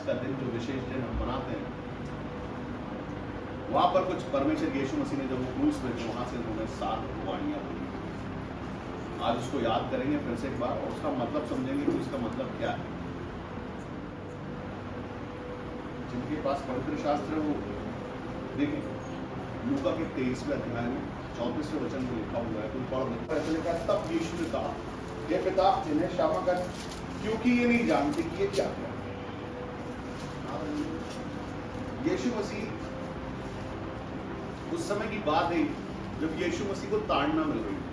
का दिन, जो विशेष दिन हम मनाते हैं, वहां पर कुछ परमेश्वर यीशु मसीह ने जब वो क्रूस पे थे, वहां से उन्होंने 7 वाणियां बोली। आज उसको याद करेंगे फिर से एक बार, और उसका मतलब समझेंगे कि उसका मतलब क्या है। जिनके पास पवित्र शास्त्र है वो देखें, लूका के 23वें अध्याय में 34वें वचन में लिखा हुआ है, कोई पढ़ लेता है। लिखा है, तब यीशु ने कहा, हे पिता, इन्हें क्षमा कर, क्योंकि ये नहीं जानते कि ये क्या है। यीशु मसीह, उस समय की बात है जब यीशु मसीह को ताड़ना मिल रही थी।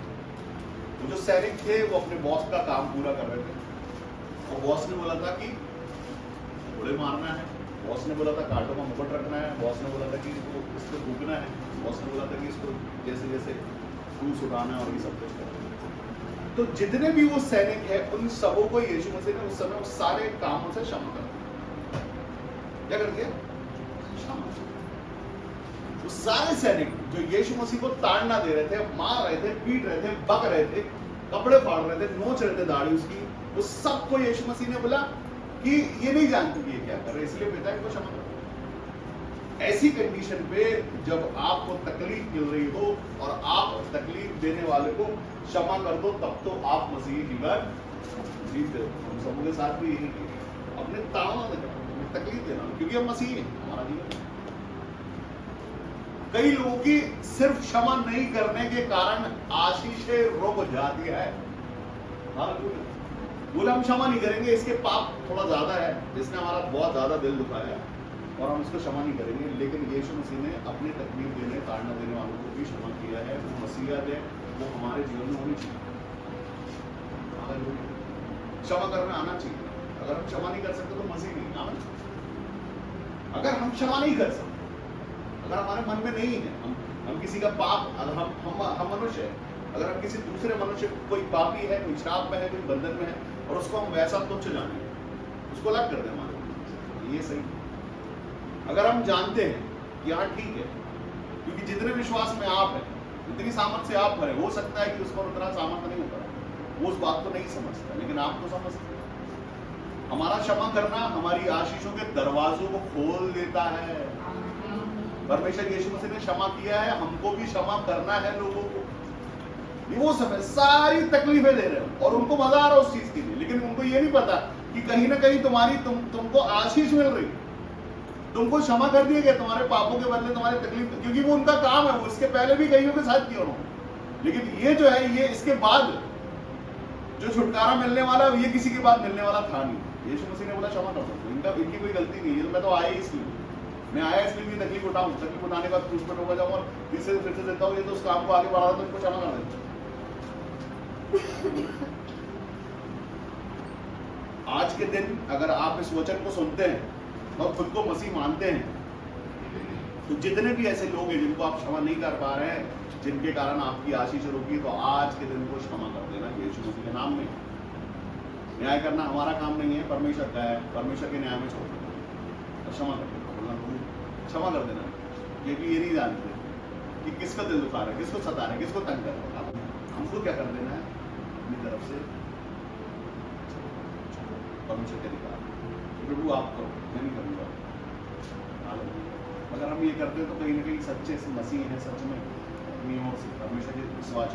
वो जो सैनिक थे वो अपने बॉस का काम पूरा कर रहे थे, और बॉस ने बोला था कि घोड़े मारना है, बॉस ने बोला था कांटों का मुकुट रखना है, बॉस ने बोला था कि इसको फूकना है, बॉस ने बोला था कि इसको जैसे जैसे क्रूस उठाना है, और ये सब कुछ करना है। तो जितने भी वो सैनिक है, उन सबों को यीशु मसीह ने उस समय उस सारे कामों से क्षमा कर दिया। क्या कर दिया? क्षमा। वो सारे सैनिक जो यीशु मसीह को ताड़ना दे रहे थे, मार रहे थे, पीट रहे थे, बक रहे थे, कपड़े फाड़ रहे थे, नोच रहे थे दाढ़ी उसकी, उस सबको यीशु मसीह ने बोला कि ये नहीं जानते कि ये क्या कर रहे, इसलिए पिता इनको क्षमा करो। ऐसी कंडीशन पे जब आपको तकलीफ मिल रही हो और आप तकलीफ देने वाले को क्षमा कर दो, तब तो आप मसीही जीवन जीते हो। हम सबों के साथ भी यही किया, अपने ताड़ना देना, तकलीफ देना, क्योंकि हम मसीही हैं, हमारा जीवन। कई लोगों की सिर्फ क्षमा नहीं करने के कारण आशीषें रुक जाती है। बोले हम क्षमा नहीं करेंगे, इसके पाप थोड़ा ज्यादा है, इसने हमारा बहुत ज्यादा दिल दुखाया है, और हम इसको क्षमा नहीं करेंगे। लेकिन यीशु मसीह ने अपनी तकलीफ देने, ताड़ना देने वालों को भी क्षमा किया है। वो मसीहत है, वो हमारे जीवन में होनी चाहिए। क्षमा करना आना चाहिए। अगर हम क्षमा नहीं कर सकते तो मसीह नहीं आना। अगर हम क्षमा नहीं कर सकते, अगर हमारे मन में नहीं है, हम किसी का पाप, अगर हम मनुष्य है, अगर हम किसी दूसरे मनुष्य, कोई पापी है, कोई श्राप में है, कोई बंधन में है, और उसको हम वैसा तुच्छ जाने, उसको अलग कर दें हमारे, ये सही। अगर हम जानते हैं कि हाँ ठीक है, क्योंकि जितने विश्वास में आप हैं, उतनी सामर्थ्य से आप भरे, हो सकता है कि उस पर उतना सामर्थ्य नहीं होता, वो उस बात को नहीं समझता, लेकिन आप तो समझते हैं। हमारा क्षमा करना हमारी आशीषों के दरवाजों को खोल देता है। परमेश्वर यीशु मसीह ने क्षमा किया है, हमको भी क्षमा करना है लोगों को। वो समय सारी तकलीफें दे रहे हो और उनको मजा आ रहा है उस चीज के लिए, लेकिन उनको ये नहीं पता कि कहीं ना कहीं तुमको आशीष मिल रही, तुमको क्षमा कर दिया गया, तुम्हारे पापों के बदले तुम्हारी तकलीफ, क्योंकि वो उनका काम है, वो इसके पहले भी कईयों के साथ किया उन्होंने। लेकिन ये जो है, ये इसके बाद जो छुटकारा मिलने वाला, ये किसी के बाद मिलने वाला था नहीं। यीशु मसीह ने बोला क्षमा कर दो, इनकी कोई गलती नहीं है, मैं तो आया इसलिए, मैं आया इसलिए भी तकलीफ उठाऊं, तकलीफ उठाने के बाद क्रूस पर ठोका जाऊं और फिर से देता हूं, ये तो उस काम को आगे बढ़ा रहा, तो इनको क्षमा कर देता। आज के दिन अगर आप इस वचन को सुनते हैं और खुद को मसीह मानते हैं, तो जितने भी ऐसे लोग हैं जिनको आप क्षमा नहीं कर पा रहे हैं, जिनके कारण आपकी आशीष रुकी, तो आज के दिन को क्षमा कर देना यीशु मसीह के नाम में। न्याय करना हमारा काम नहीं है, परमेश्वर का है, परमेश्वर के न्याय में छोड़ देना और क्षमा कर देना, क्षमा कर देना। ये भी ये नहीं जानते कि किसका दिल दुखा रहा है, किसको सता रहा है, किसको तंग कर रहा है। हमको क्या कर देना है, अपनी तरफ से परमेश्वर के अधिकार, प्रभु आप करो, मैं नहीं करूँगा। अगर हम ये करते हैं तो कहीं ना कहीं सच्चे से मसीह हैं, सच में अपनी ओर से परमेश्वर के विश्वास।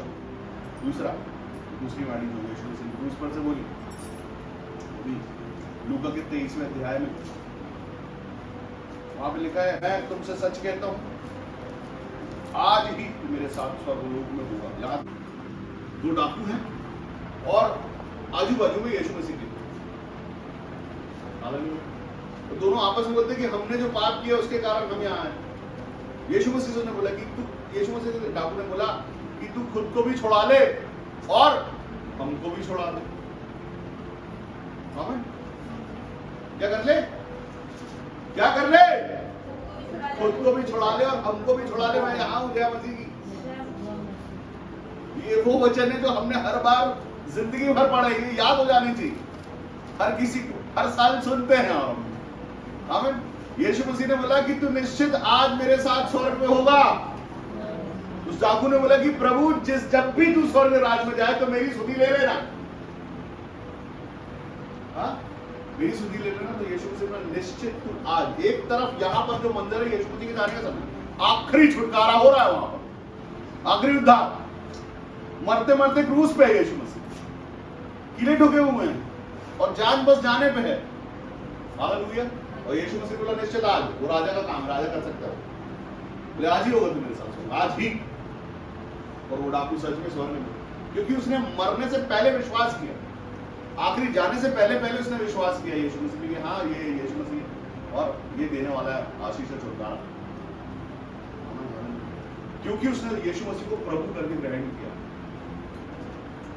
दूसरी वाणी जो यीशु मसीह ने क्रूस पर से बोली, लूका के 23वें अध्याय में वहां पे लिखा है, मैं तुमसे सच कहता हूं, आज ही मेरे साथ स्वर्गलोक में होगा। यहाँ 2 डाकू हैं और आजू बाजू में यीशु मसीह के, तो दोनों आपस में बोलते कि हमने जो पाप किया उसके कारण हम यहाँ आए। यीशु मसीह ने बोला कि यीशु मसीह डाकू ने बोला कि तू खुद को भी छुड़ा ले और हमको भी छुड़ा दे। क्या कर ले? क्या कर ले? खुद को भी छुड़ा ले और हमको भी छुड़ा ले। मैं यहाँ हूं जय मसीह की। ये वो वचन है जो हमने हर बार जिंदगी भर पढ़ा है, याद हो जानी चाहिए हर किसी को, हर साल सुनते हैं हम। आमीन। यीशु मसीह ने बोला कि तू निश्चित आज मेरे साथ स्वर्ग में होगा। उस डाकू ने बोला कि प्रभु जब भी तू स्वर्ग राज में जाए तो मेरी सुधि ले लेना। मेरी सुधि ले लेना, तो यीशु मसीह ने निश्चित तू आज एक तरफ यहाँ पर जो मंदिर है यीशु मसीह के जाने का समय, आखिरी छुटकारा हो रहा है वहां पर, आखिरी उद्धार, मरते मरते क्रूस पे है यीशु मसीह, कीले ठोके हुए हैं और जान बस जाने पे है। हालेलुया। और यीशु मसीह बोला निश्चित आज, वो राजा का काम राजा कर सकता है, बोले आज ही होगा मेरे साथ, आज ही। और वो डाकू सच में स्वर्ग में, क्योंकि उसने मरने से पहले विश्वास किया, आखिरी जाने से पहले पहले उसने विश्वास किया यीशु मसीह कि हाँ ये यीशु मसीह और ये देने वाला है आशीष से छुटकारा, क्योंकि उसने यीशु मसीह को प्रभु करके ग्रहण किया।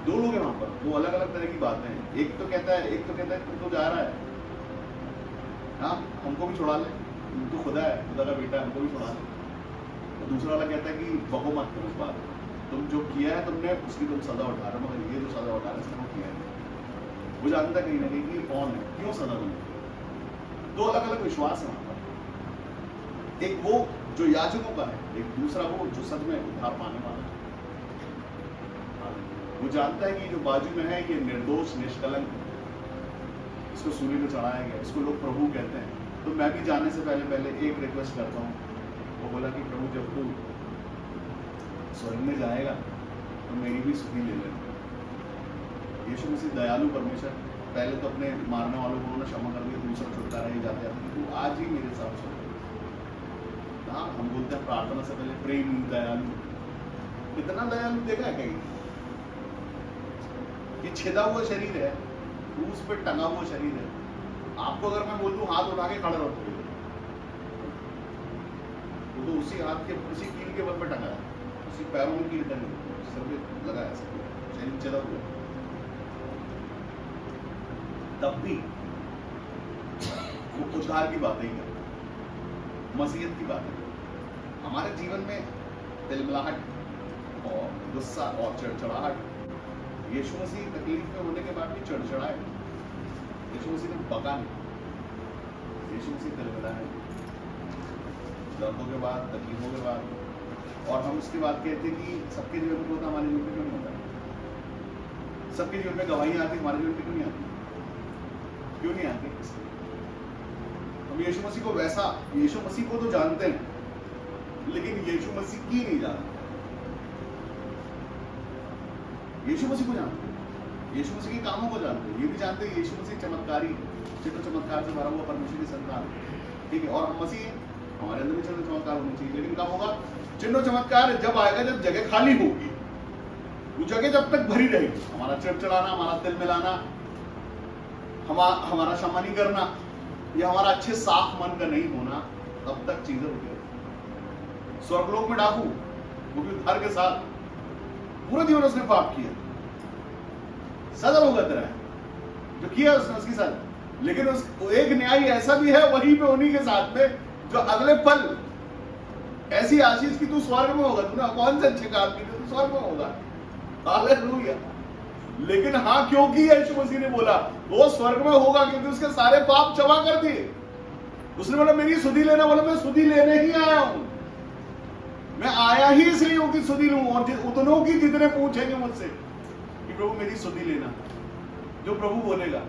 दो लोग हैं वहां पर, दो अलग अलग तरह की बातें हैं। एक तो कहता है तू तो जा रहा है, हाँ हमको भी छुड़ा ले, तू खुदा है, खुदा का बेटा है, हमको भी छुड़ा ले। और दूसरा वाला कहता है कि बको मत करो इस बात, तुम जो किया है तुमने उसकी तुम सजा उठा रहे हो, मगर ये जो सजा उठा रहे हैं वो किया है। वो जानता कहीं ना कहीं कि कौन है, क्यों सजा मिली। दो अलग अलग विश्वास है वहां पर, एक वो जो याजकों का है, एक दूसरा वो जो सच में उद्धार पाने वाला है। वो जानता है कि जो बाजू में है ये निर्दोष निष्कलंक, इसको सूली पे चढ़ाया गया, इसको लोग प्रभु कहते हैं। तो मैं भी जाने से पहले पहले एक रिक्वेस्ट करता हूँ। वो बोला कि प्रभु जब तू स्वर्ग में जाएगा तो मेरी भी सुधि ले लेना। यीशु मसीह दयालु परमेश्वर, पहले तो अपने मारने वालों को उन्होंने क्षमा कर दिया, दूसरा छुटकारा ही जाते हैं, तू आज ही मेरे साथ चल। हाँ हम बोलते हैं प्रार्थना से पहले प्रेम दयालु, कितना दयालु देखा है कहीं? ये छिदा हुआ शरीर है, क्रूस पे टंगा हुआ शरीर है। आपको अगर मैं बोल दूं हाथ उठा के खड़ा रहो, तो उसी हाथ के उसी कील के बल पे टंगा है, उसी पैरों में कील टंगी, सर पे लगा है, शरीर छिदा हुआ। तब भी वो उद्धार की बातें ही है, मसीहत की बातें। हमारे जीवन में तिलमिलाहट और गुस्सा और चिड़चिड़ाहट, यीशु मसीह तकलीफ में होने के बाद भी चिड़चिड़ाए, यीशु मसीह ने बका नहीं, यीशु मसीह तिलमिलाए दर्दों के बाद, तकलीफों के बाद। और हम उसके बाद कहते हैं कि सबके जीवन में होता, हमारे जीवन में क्यों नहीं होता? सबके जीवन में गवाहियां आती, हमारे जीवन में क्यों नहीं आती? क्यों नहीं आती? हम यीशु मसीह को वैसा, यीशु मसीह को तो जानते हैं, लेकिन यीशु मसीह की नहीं जानते। यीशु मसीह को जानते हैं, यीशु मसीह के कामों को जानते हैं, ये भी जानते हैं यीशु मसीह चमत्कारी, चित्र चमत्कार से भरा हुआ परमेश्वर की संतान, ठीक है। और हम मसीह, हमारे अंदर भी चिन्ह चमत्कार होनी चाहिए, लेकिन कब होगा? चिन्ह चमत्कार जब आएगा जब जगह खाली होगी। वो जगह जब तक भरी रहेगी, हमारा चिड़चिड़ाना, हमारा तिल मिलाना, हमारा क्षमा नहीं करना, या हमारा अच्छे साफ मन का नहीं होना, तब तक चीजें रुक जाएगी। स्वर्गलोक में डाकू, वो भी उद्धार के साथ, पूरा जीवन उसने पाप किया, सजा भुगत रहा है जो किया उसने, उसकी सजा। लेकिन एक न्याय ऐसा भी है वहीं पे उन्हीं के साथ में, जो अगले पल ऐसी आशीष की तू स्वर्ग में होगा, तूने कौन से अच्छे काम किए, तू स्वर्ग में होगा। हालेलुया। लेकिन हाँ, क्योंकि यीशु मसीह ने बोला वो स्वर्ग में होगा, क्योंकि उसके सारे पाप क्षमा कर दिए। उसने बोला मेरी सुधि लेना, बोला मैं सुधि लेने ही आया हूं, मैं आया ही इसलिए हूं कि सुधि लूं। और उतनों की जितने पूछेंगे मुझसे कि प्रभु मेरी सुधि लेना, जो प्रभु बोलेगा,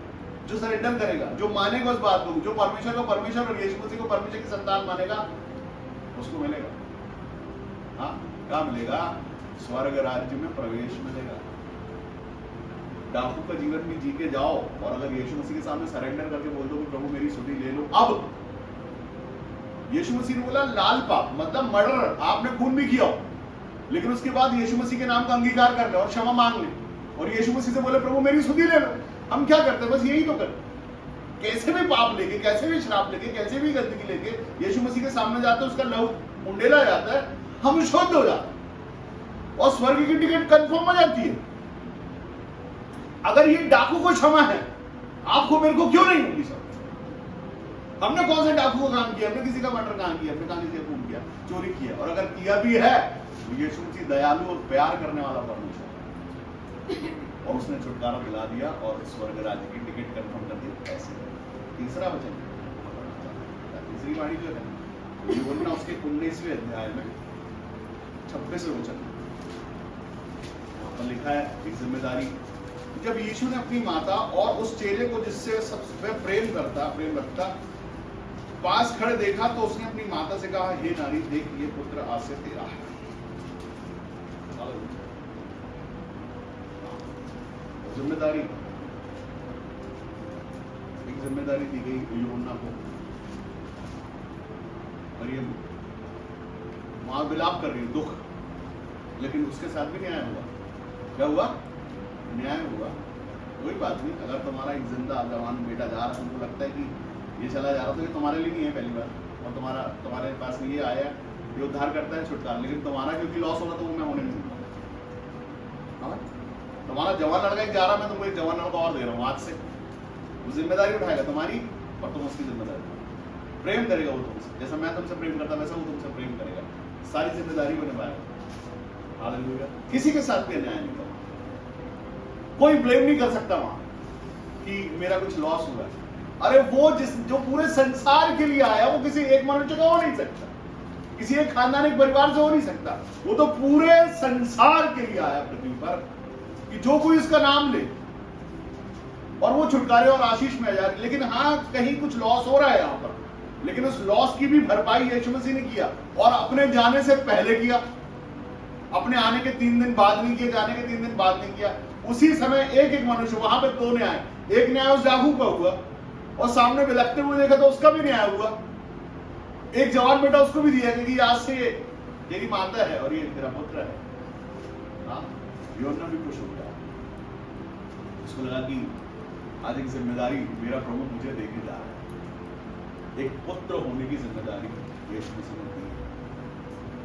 जो सरेंडर करेगा, जो मानेगा उस बात को, जो परमेश्वर को परमेश्वर और यीशु मसीह को परमेश्वर की संतान मानेगा, उसको मिलेगा। हाँ, क्या मिलेगा? स्वर्ग राज्य में प्रवेश मिलेगा। डाकू का जीवन भी जी के जाओ, और अगर यीशु मसीह के सामने सरेंडर करके बोल दो कि प्रभु मेरी सुधि ले लो। अब यीशु मसीह ने बोला लाल पाप मतलब मर्डर, आपने खून भी किया हो, लेकिन उसके बाद यीशु मसीह के नाम का अंगीकार कर ले और क्षमा मांग ले, और यीशु मसीह से बोले प्रभु मेरी सुधि ले लो। हम क्या करते हैं? बस यही तो करते, कैसे भी पाप लेके, कैसे भी शराब लेके, कैसे भी गंदगी लेके यीशु मसीह के सामने जाते हैं, उसका लहू उंडेला जाता है, हम शुद्ध हो जाते हैं और स्वर्ग की टिकट कंफर्म हो जाती है। अगर ये डाकू को क्षमा है, आपको मेरे को क्यों नहीं होगी? सब हमने कौन से डाकू को काम किया? हमने किसी का मर्डर काम किया, हमने किसी का खून किया, चोरी किया, और अगर किया भी है तो यीशु मसीह दयालु और प्यार करने वाला परमेश्वर, और उसने छुटकारा दिला दिया और स्वर्ग राज्य की टिकट कंफर्म कर दी। ऐसे तीसरा वचन, तीसरी वाणी जो है ये बोलना उसके 19वें अध्याय में 26वें वचन, वहां पर लिखा है एक जिम्मेदारी जब यीशु ने अपनी माता और उस चेले को जिससे सबसे प्रेम रखता पास खड़े देखा, तो उसने अपनी माता से कहा, हे नारी, देख ये पुत्र आज से तेरा है। जिम्मेदारी, एक जिम्मेदारी दी गई यूहन्ना को, और ये मां विलाप कर रही है, दुख, लेकिन उसके साथ भी न्याय हुआ। क्या हुआ? न्याय हुआ। कोई बात नहीं, अगर तुम्हारा एक जिंदा जवान बेटा जा रहा है, तुमको लगता है कि ये चला जा रहा, तो ये तुम्हारे लिए नहीं है पहली बार, और तुम्हारे पास ये आया, ये उद्धार करता है, छुटकारा, लेकिन तुम्हारा क्योंकि लॉस होगा तो वो मैं होने नहीं दूंगा। तुम्हारा जवान लड़का एक जा रहा, मैं तुमको एक जवान लड़का और दे रहा हूँ आज से, वो जिम्मेदारी उठाएगा तुम्हारी और तुम उसकी जिम्मेदारी। प्रेम करेगा वो तुमसे, जैसा मैं तुमसे प्रेम करता वैसा वो तुमसे प्रेम करेगा, सारी जिम्मेदारी को निभाएगा। हालेलुया। किसी के साथ भी अन्याय नहीं करो, कोई ब्लेम नहीं कर सकता वहां कि मेरा कुछ लॉस हुआ है। अरे वो जो पूरे संसार के लिए आया, वो किसी एक मनुष्य का हो नहीं सकता, किसी एक खानदानी परिवार से हो नहीं सकता, वो तो पूरे संसार के लिए आया पृथ्वी पर, कि जो कोई इसका नाम ले और वो छुटकारे और आशीष में आ जाए। लेकिन हाँ, कहीं कुछ लॉस हो रहा है यहाँ पर, लेकिन उस लॉस की भी भरपाई यीशु मसीह ने किया, और अपने जाने से पहले किया, अपने आने के 3 दिन बाद नहीं किया, जाने के 3 दिन बाद नहीं किया। उसी समय एक मनुष्य, वहां पे 2 न्याय, एक न्याय उस याकूब का हुआ और सामने बिलखते हुए देखा तो उसका भी न्याय हुआ। एक जवान बेटा उसको भी दिया कि आज से ये तेरी माता है और ये तेरा पुत्र है। हाँ, यूहन्ना भी खुश हो गया, उसको लगा कि आज एक जिम्मेदारी मेरा प्रभु मुझे देके जा रहा है, एक पुत्र होने की जिम्मेदारी यीशु मसीह ने दी।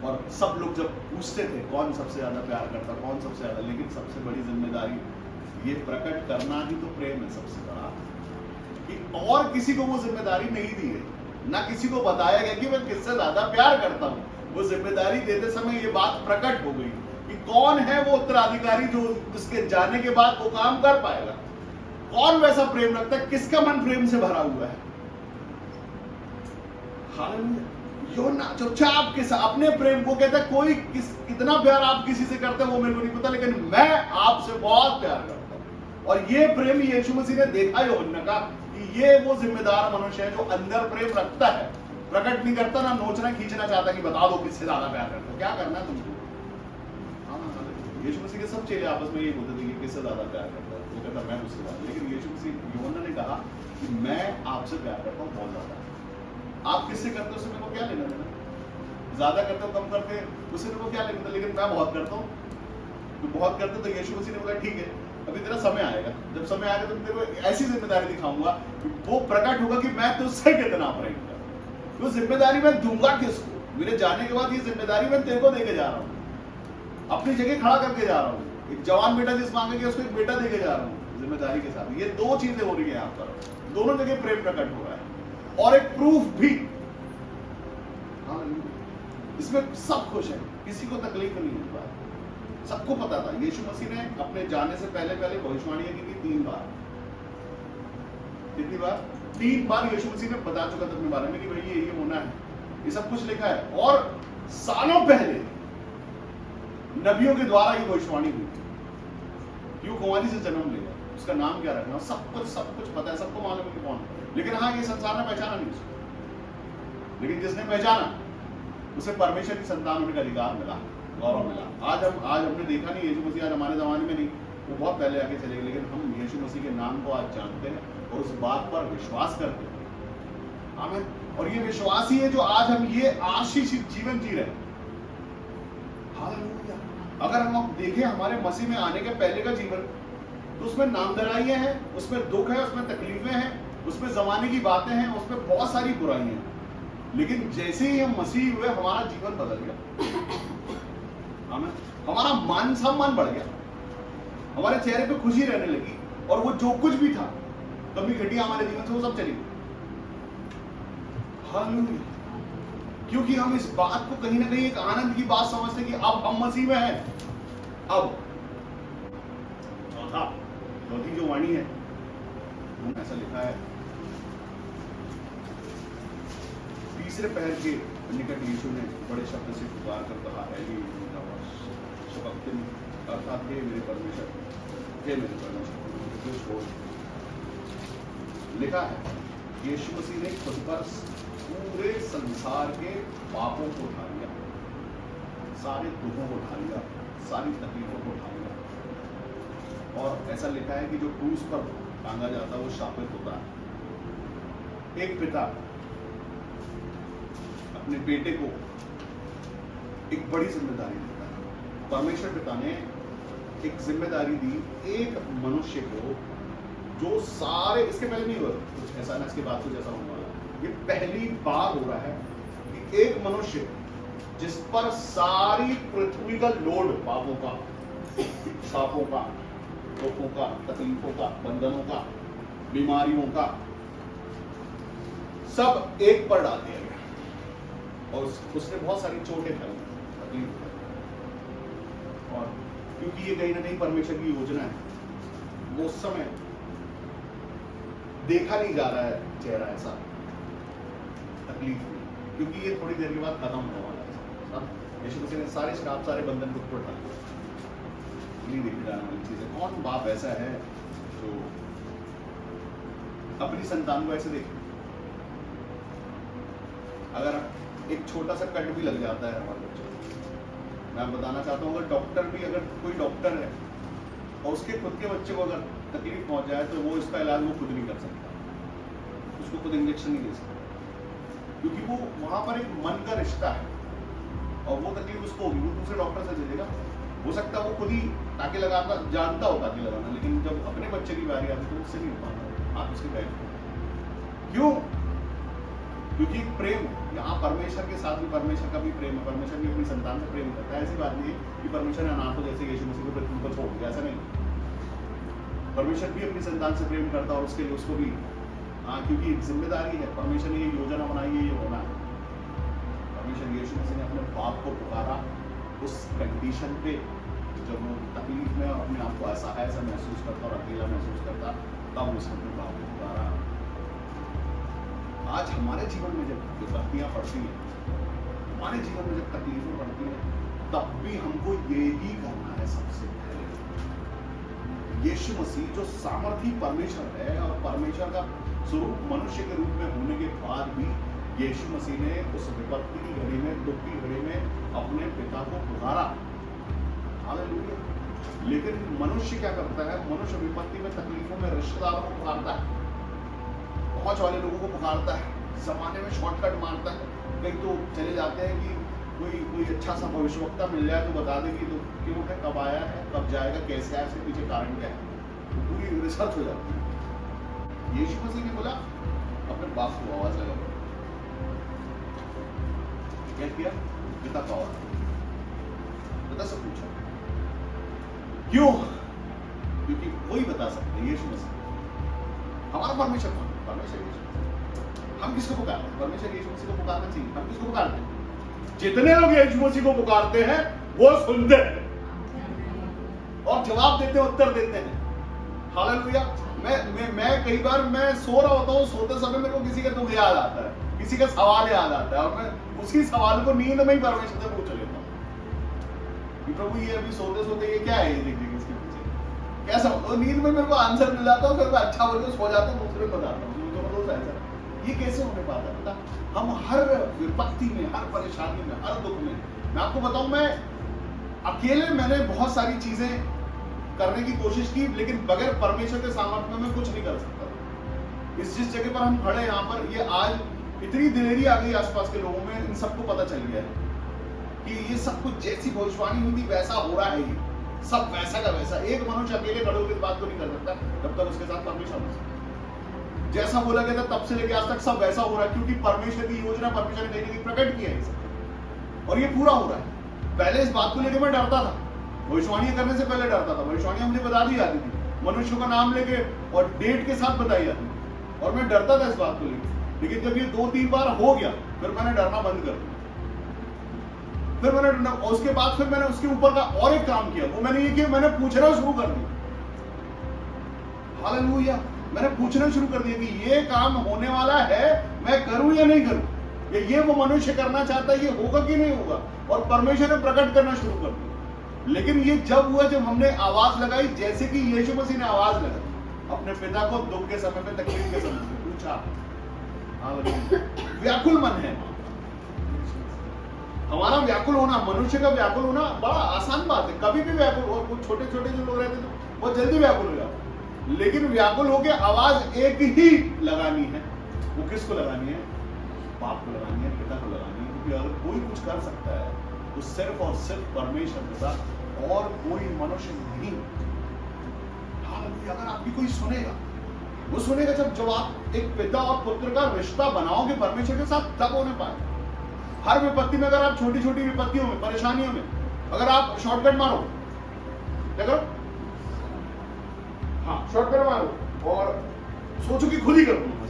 और सब लोग जब पूछते थे कौन सबसे ज्यादा प्यार करता, कौन सबसे ज्यादा, लेकिन सबसे बड़ी जिम्मेदारी ये प्रकट करना ही तो प्रेम है सबसे बड़ा, कि और किसी को वो जिम्मेदारी नहीं दी है, ना किसी को बताया गया कि मैं किससे ज्यादा प्यार करता हूं। वो जिम्मेदारी देते समय ये बात प्रकट हो गई कि कौन है वो उत्तराधिकारी जो उसके जाने के बाद वो काम कर पाएगा, कौन वैसा प्रेम रखता है, किसका मन प्रेम से भरा हुआ है। हालेलुया। यूहन्ना चुपचाप के साथ अपने प्रेम को कहता है, कोई कितना प्यार आप किसी से करते हैं वो मेरे को नहीं पता, लेकिन मैं आपसे बहुत प्यार करता हूं। और ये प्रेम यीशु मसीह ने देखा यूहन्ना का, कि ये वो जिम्मेदार मनुष्य है जो अंदर प्रेम रखता है, प्रकट नहीं करता, ना नोचना खींचना चाहता कि बता दो किससे ज्यादा प्यार करता है, क्या करना है तुमको। यीशु मसीह के सब चेले आपस में ये बोलते थे कि किससे ज्यादा प्यार करता है, वो कहता मैं उससे ज्यादा, लेकिन यीशु मसीह यूहन्ना ने कहा कि मैं आपसे प्यार करता हूँ बहुत ज्यादा। आप किससे करते हो उससे मेरे को क्या लेना देना, ज्यादा करते हो कम करते उससे मेरे को क्या लेना, लेकिन मैं बहुत करता हूँ, तो बहुत करते। तो यीशु मसीह ने बोला ठीक है, अभी तेरा समय आएगा, जब समय आएगा तो तेरे को ऐसी जिम्मेदारी दिखाऊंगा, वो प्रकट होगा कि मैं तुझसे कितना प्रेम करता हूं। वो जिम्मेदारी मैं दूंगा किसको, मेरे जाने के बाद ये जिम्मेदारी मैं तेरे को देके जा रहा हूँ, अपनी जगह खड़ा करके जा रहा हूँ। एक जवान बेटा जिस मांगेगा उसको एक बेटा देके जा रहा हूँ जिम्मेदारी के साथ। ये 2 चीजें हो रही है यहाँ पर, दोनों जगह प्रेम प्रकट हो रहा है, और एक प्रूफ भी। इसमें सब खुश है, किसी को तकलीफ नहीं हुई बात, सबको पता था। यीशु मसीह ने अपने जाने से पहले भविष्यवाणियां की थी 3 बार। कितनी बार? 3 बार यीशु मसीह ने बता चुका था अपने बारे में कि भाई ये होना है, ये सब कुछ लिखा है। और सालों पहले नबियों के द्वारा ये भविष्यवाणी हुई थी, क्यों कुंवारी से जन्म लेगा, उसका नाम क्या रखना, सब कुछ पता है, सबको मालूम है कि कौन। लेकिन हाँ, ये संसार ने पहचाना नहीं उसको, लेकिन जिसने पहचाना उसे परमेश्वर की संतान होने का अधिकार मिला, गौरव मिला। आज हमने देखा नहीं यीशु मसीह, आज हमारे जमाने में नहीं, वो बहुत पहले आके चले गए, लेकिन हम यीशु मसीह के नाम को आज जानते हैं और उस बात पर विश्वास करते हैं। आमीन। और ये विश्वास ही है जो आज हम ये आशीषित जीवन जी रहे हैं। हालेलुया। अगर हम देखें हमारे मसीह में आने के पहले का जीवन, तो उसमें नामधराइयां हैं, उसमें दुख है, उसमें तकलीफें हैं, उसमें जमाने की बातें हैं, उसमें बहुत सारी बुराइयां हैं। लेकिन जैसे ही हम मसीह हुए, हमारा जीवन बदल गया। आमीन। हमारा मान सम्मान बढ़ गया, हमारे चेहरे पे खुशी रहने लगी, और वो जो कुछ भी था, कमी घटिया हमारे जीवन से, वो सब चली गई। हालेलुया। क्योंकि हम इस बात को कहीं ना कहीं एक आनंद की बात समझते कि अब हम मसीह में हैं। अब चौथी जो वाणी है, ऐसा लिखा है, तीसरे पहर के निकट यीशु ने बड़े शब्द से पुकार कर कहा, एली शबक्तनी, अर्थात हे मेरे परमेश्वर, हे मेरे परमेश्वर छोड़। लिखा है यीशु मसीह ने खुद पर पूरे संसार के पापों को उठा लिया, सारे दुखों को उठा लिया, सारी तकलीफों को उठा लिया। और ऐसा लिखा है कि जो क्रूस पर टांगा जाता है वो शापित होता है। एक पिता अपने बेटे को एक बड़ी जिम्मेदारी देता है। परमेश्वर पिता ने एक जिम्मेदारी दी एक मनुष्य को, जो सारे, इसके पहले नहीं हुआ कुछ ऐसा ना, इसके बाद कुछ ऐसा होने वाला। ये पहली बार हो रहा है कि एक मनुष्य जिस पर सारी पृथ्वी का लोड, पापों का, शापों का, दुखों का, तकलीफों का, बंधनों का, बीमारियों का, सब एक पर डाल दिया गया। और उसने बहुत सारी चोटें खाई, तकलीफ। और क्योंकि ये कहीं ना कहीं परमेश्वर की योजना है, वो उस समय देखा नहीं जा रहा है चेहरा ऐसा तकलीफ में, क्योंकि ये थोड़ी देर के बाद खत्म होने वाला है। यीशु मसीह ने सारे श्राप, सारे बंधन को ऊपर डाल दिया। नहीं देखी जाने वाली चीज है। कौन बाप ऐसा है जो अपनी संतान को ऐसे देखे? अगर एक छोटा सा कट भी लग जाता है हमारे बच्चे, मैं बताना चाहता हूँ, अगर डॉक्टर भी, अगर कोई डॉक्टर है और उसके खुद के बच्चे को अगर तकलीफ पहुंच जाए तो वो इसका इलाज वो खुद नहीं कर सकता, उसको खुद इंजेक्शन नहीं दे सकता, क्योंकि वो वहां पर एक मन का रिश्ता है और वो तकलीफ उसको होगी, वो दूसरे डॉक्टर से दे देगा। हो सकता है वो खुद ही टाके लगाता, जानता हो टाके लगाना, लेकिन जब अपने बच्चे की बारी आती तो उससे नहीं हो पाता। आप उसके गए क्यों? क्योंकि प्रेम, यहाँ परमेश्वर के साथ भी परमेश्वर का भी प्रेम है। परमेश्वर भी अपनी संतान से प्रेम करता है। ऐसी बात नहीं कि परमेश्वर ने अनाथ हो जैसे यीशु मसीह को पृथ्वी पर छोड़ दिया, ऐसा नहीं। परमेश्वर भी अपनी संतान से प्रेम करता है और उसके लिए उसको भी, क्योंकि जिम्मेदारी है। परमेश्वर ने ये योजना बनाई है, ये होना है। परमेश्वर यीशु मसीह ने अपने बाप को पुकारा उस कंडीशन पे जब वो तकलीफ में अपने आप को असहाय सा महसूस करता और अकेला महसूस करता, तब उसने अपने बाप को पुकारा। आज हमारे जीवन में जब विपत्तियां पड़ती हैं, हमारे जीवन में जब तकलीफें पड़ती हैं, तब भी हमको ये ही करना है सबसे पहले। यीशु मसीह जो सामर्थी परमेश्वर है और परमेश्वर का स्वरूप मनुष्य के रूप में होने के बाद भी यीशु मसीह ने उस विपत्ति की घड़ी में, दुख की घड़ी में अपने पिता को पुकारा। हालेलुया। लेकिन मनुष्य क्या करता है? मनुष्य विपत्ति में, तकलीफों में रिश्तेदारों को पुकारता है, पहुंच वाले लोगों को पुकारता है, जमाने में शॉर्टकट मारता है। कई तो चले जाते हैं कि कोई अच्छा सा भविष्यवक्ता मिल जाए तो बता दे कि तो क्यों है, कब आया है, कब जाएगा, कैसे आया, इसके पीछे कारण क्या है, तो पूरी रिसर्च हो जाती है। यीशु मसीह ने बोला अपने बाप को आवाज लगा, क्या किया? पिता का और पिता से पूछा क्यों? क्योंकि वही बता सकते हैं, यीशु मसीह। हमारा परमेश्वर कौन? परमेश्वर यीशु मसीह। हम किसको पुकारते हैं? परमेश्वर यीशु मसीह को पुकारना चाहिए। हम किसको पुकारते हैं? जितने लोग यीशु मसीह को पुकारते हैं वो सुनते हैं और जवाब देते हैं, उत्तर देते हैं। हालेलुया। मैं कई बार मैं सो रहा होता हूँ, सोते समय मेरे को किसी का दुख याद आता है, किसी का सवाल याद आता है और मैं उसी सवाल को नींद में ही परमेश्वर से पूछ लेता हूँ कि प्रभु ये अभी सोते सोते ये क्या है, ये देखिए इसके पीछे कैसा। तो नींद में मेरे को आंसर मिल जाता है, फिर मैं अच्छा बोल के सो जाता हूँ, दूसरे को बताता हूँ ऐसा। ये कैसे होने पाता है? पता, हम हर विपत्ति में, हर परेशानी में, हर दुख में, मैं आपको बताऊं, मैं अकेले मैंने बहुत सारी चीजें करने की कोशिश की, लेकिन बगैर परमेश्वर के सामर्थ्य में मैं कुछ नहीं कर सकता। इस जिस जगह पर हम खड़े, यहाँ पर ये आज इतनी दिलेरी आ गई आसपास के लोगों में, इन सबको पता चल गया है कि ये सब कुछ जैसी भविष्यवाणी हुई थी वैसा हो रहा है, ये सब वैसा का वैसा। एक मनुष्य अकेले खड़े होकर बात को नहीं कर सकता जब तक उसके साथ परमेश्वर हो सकता। जैसा बोला गया था तब से लेकर आज तक सब वैसा हो रहा है, क्योंकि परमेश्वर की योजना परमेश्वर ने कहीं प्रकट किया है और ये पूरा हो रहा है। पहले इस बात को लेकर मैं डरता था, भविष्यवाणियां करने से पहले डरता था। भविष्यवाणियां मुझे बता दी जाती थी, मनुष्यों का नाम लेके और डेट के साथ बताई जाती थी और मैं डरता था इस बात को लेकर। लेकिन जब ये 2-3 बार हो गया, फिर मैंने डरना बंद कर दिया। फिर मैंने उसके बाद फिर मैंने उसके ऊपर का और एक काम किया, वो मैंने ये किया, मैंने पूछना शुरू कर दिया। हालेलुया। मैंने पूछना शुरू कर दिया कि ये काम होने वाला है, मैं करूं या नहीं करूं, ये वो मनुष्य करना चाहता है, ये होगा कि नहीं होगा। और परमेश्वर ने प्रकट करना शुरू कर दिया। लेकिन ये जब हुआ जब हमने आवाज लगाई, जैसे कि यीशु मसीह ने आवाज लगाई अपने पिता को दुख के समय में, तकलीफ के समय में पूछा, व्याकुल मन है। हमारा व्याकुल होना, मनुष्य का व्याकुल होना बड़ा आसान बात है, कभी भी व्याकुल हो। कुछ छोटे छोटे जो लोग रहते हैं वो जल्दी व्याकुल हो जाते, लेकिन व्याकुल होके आवाज एक ही लगानी है। वो किसको लगानी है? बाप को लगानी है, पिता को लगानी है। क्योंकि अगर कोई कुछ कर सकता है तो सिर्फ और सिर्फ परमेश्वर पिता, और कोई मनुष्य नहीं। अगर आपकी कोई सुनेगा, वो सुनेगा जब आप एक पिता और पुत्र का रिश्ता बनाओगे परमेश्वर के साथ, तब होने पाए। हर विपत्ति में, अगर आप छोटी छोटी विपत्तियों में, परेशानियों में अगर आप शॉर्टकट मारो, क्या करो? हाँ, शॉर्टकट मारो और सोचो कि खुद ही करूंगा।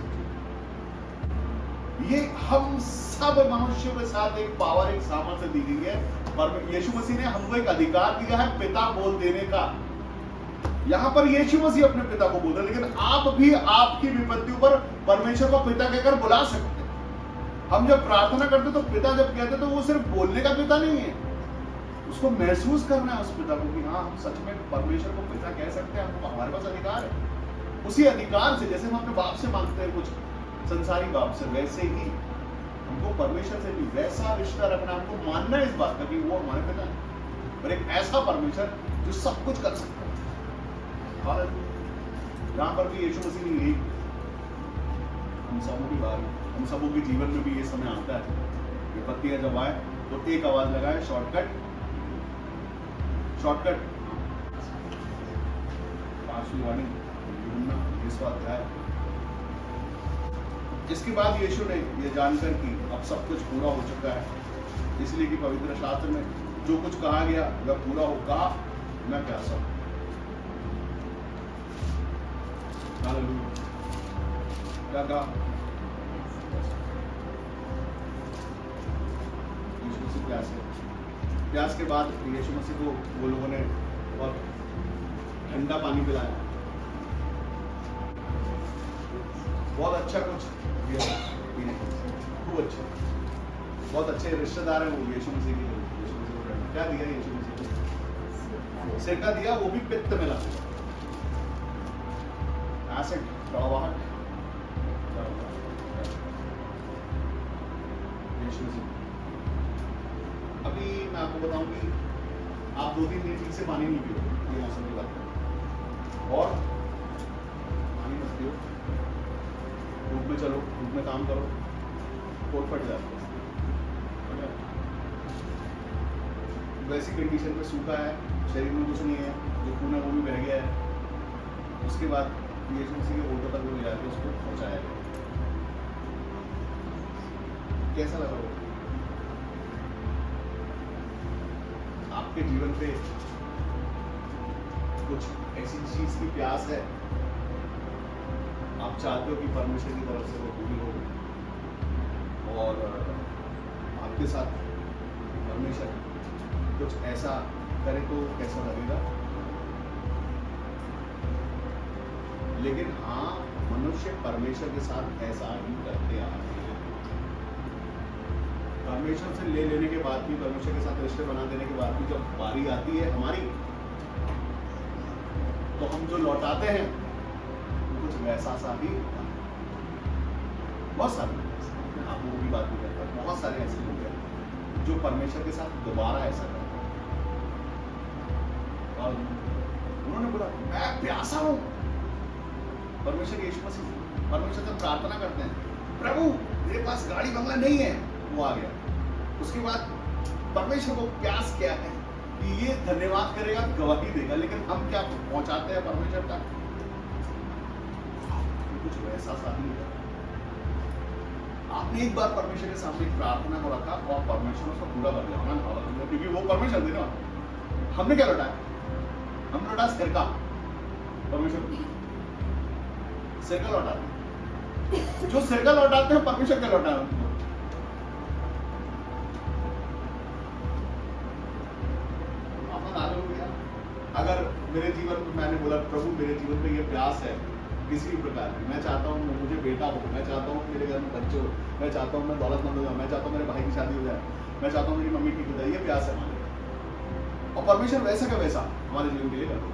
ये हम सब मनुष्यों के साथ एक पावर, एक सामर्थ्य दी गई है। पर यीशु मसीह ने हमको एक अधिकार दिया है पिता बोल देने का। यहां पर यीशु मसीह अपने पिता को बोल रहे, लेकिन आप भी आपकी विपत्तियों पर परमेश्वर को पिता कहकर बुला सकते हैं। हम जब प्रार्थना करते तो पिता जब कहते तो वो सिर्फ बोलने का पिता नहीं है, उसको महसूस करना है उस पिता को कि हाँ, हम सच में परमेश्वर को पिता कह सकते हैं। हमको, हमारे पास अधिकार है। उसी अधिकार से, जैसे हम अपने बाप से मांगते हैं कुछ संसारी बाप से, वैसे ही हमको परमेश्वर से भी वैसा रिश्ता रखना, हमको मानना है इस बात का कि वो हमारे पिता है, और एक ऐसा परमेश्वर जो सब कुछ कर सकता है। यहां पर भी यीशु मसीह ने यही, हम सबों की बात, हम सबों के जीवन में भी ये समय आता है, विपत्तियां जब आए तो एक आवाज लगाए, शॉर्टकट। शॉर्टकट 5वीं वाणी यूहन्ना 20वां अध्याय। इसके बाद यीशु ने यह जानकर कि अब सब कुछ पूरा हो चुका है, इसलिए कि पवित्र शास्त्र में जो कुछ कहा गया वह पूरा हो, कहा, मैं प्यासा हूं। हालेलुया। क्या कहा? यीशु मसीह प्यास है। प्यास के बाद यीशु मसीह को वो लोगों ने बहुत ठंडा पानी पिलाया, बहुत अच्छा कुछ दिया पीने को, खूब अच्छा, बहुत अच्छे रिश्तेदार हैं वो यीशु मसीह के। यीशु मसीह को क्या दिया? यीशु मसीह को सिरका दिया, वो भी पित्त मिला, एसिड, कड़वाहट। यीशु मसीह, अभी मैं आपको बताऊं कि आप 2-3 दिन ठीक से पानी नहीं पियो, ये मौसम की बात है, और पानी मत पियो, धूप में चलो, धूप में काम करो, कोट फट जाता है। वैसी कंडीशन में सूखा है, शरीर में कुछ नहीं है, जो खून है वो भी बह गया है। उसके बाद यीशु मसीह के होठों तक ले जाके उसको पहुंचाया गया। कैसा लगा वो? आपके जीवन पे कुछ ऐसी चीज की प्यास है, आप चाहते हो कि परमेश्वर की तरफ से वो पूरी हो, और आपके साथ परमेश्वर कुछ ऐसा करे तो कैसा लगेगा? लेकिन हाँ, मनुष्य परमेश्वर के साथ ऐसा ही करते आ रहे हैं। परमेश्वर से ले लेने के बाद भी, परमेश्वर के साथ रिश्ते बना देने के बाद भी जब बारी आती है हमारी, तो हम जो लौटाते हैं वो कुछ वैसा सा ही होता है। बहुत सारे लोग, आप लोगों की बात नहीं करता, बहुत सारे ऐसे लोग हैं जो परमेश्वर के साथ दोबारा ऐसा करते हैं, और उन्होंने बोला मैं प्यासा हूं। परमेश्वर यीशु मसीह, परमेश्वर जब प्रार्थना करते हैं, प्रभु मेरे पास गाड़ी बंगला नहीं है, वो आ गया। उसके बाद परमेश्वर को प्यास क्या है कि ये धन्यवाद करेगा, गवाही देगा, लेकिन हम क्या पहुंचाते हैं परमेश्वर तक? कुछ वैसा सा ही है। आपने एक बार परमेश्वर के सामने प्रार्थना को रखा और परमेश्वर उसको पूरा कर दिया, क्योंकि वो परमेश्वर थे ना। हमने क्या लौटाया? हमने लौटाया सिरका। परमेश्वर सिरका लौटाते, जो सिरका लौटाते हैं परमेश्वर क्या लौटाया उनको? अगर मेरे जीवन में, मैंने बोला प्रभु मेरे जीवन में ये प्यास है किसी भी प्रकार की, मैं चाहता हूँ मुझे बेटा हो, मैं चाहता हूँ मेरे घर में बच्चे हो, मैं चाहता हूँ मैं दौलतमंद हो जाऊँ, मैं चाहता हूँ मेरे भाई की शादी हो जाए, मैं चाहता हूँ मेरी मम्मी ठीक हो जाए, ये प्यास है हमारे। और परमेश्वर वैसा का वैसा हमारे जीवन के लिए कर देगा,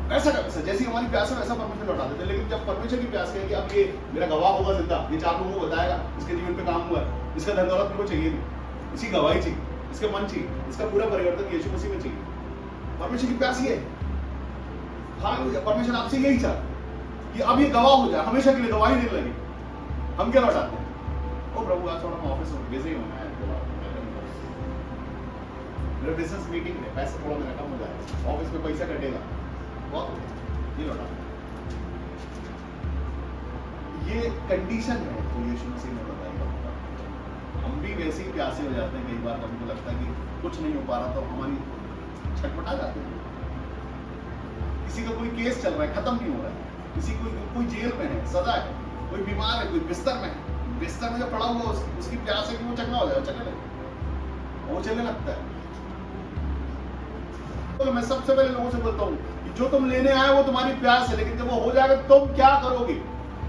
वैसा का वैसा। जैसी हमारी प्यास है वैसा परमेश्वर लौटा देते। लेकिन जब परमेश्वर की प्यास है कि अब ये मेरा गवाह होगा जिंदा, ये 4 लोगों को बताएगा इसके जीवन पे काम हुआ है, इसका धन दौलत मेरे को चाहिए नहीं, इसकी गवाही चाहिए, इसका मन चाहिए, इसका पूरा परिवर्तन यीशु मसीह में चाहिए। परमेश्वर की प्यास ये है। हालेलुया। परमेश्वर आपसे यही चाहता कि अब ये गवाह हो जाए, हमेशा के लिए गवाही देने लगे। हम क्या लौटाते हैं? ओ प्रभु आज थोड़ा मैं ऑफिस में बिजी हूं, मेरा बिजनेस मीटिंग है, पैसा थोड़ा मेरा कम हो जाएगा, ऑफिस में पैसा कटेगा, बहुत ये लौटा। ये कंडीशन है तो यीशु मसीह ने बताई। हम भी वैसे ही प्यासे हो जाते हैं कई बार, हमको लगता है कि कुछ नहीं हो पा रहा तो हमारी छटपटा जाते हैं। किसी का कोई केस चल रहा है, खत्म नहीं हो रहा है, किसी कोई जेल में है, सजा है, कोई बीमार है, कोई बिस्तर में है, बिस्तर में जो पड़ा हुआ उसकी प्यास है कि वो चंगा हो जाए, चलने लगे, वो चलने लगता है। तो मैं सबसे पहले लोगों से बोलता हूँ कि जो तुम लेने आए वो तुम्हारी प्यास है, लेकिन जब वो हो जाएगा तुम क्या करोगे?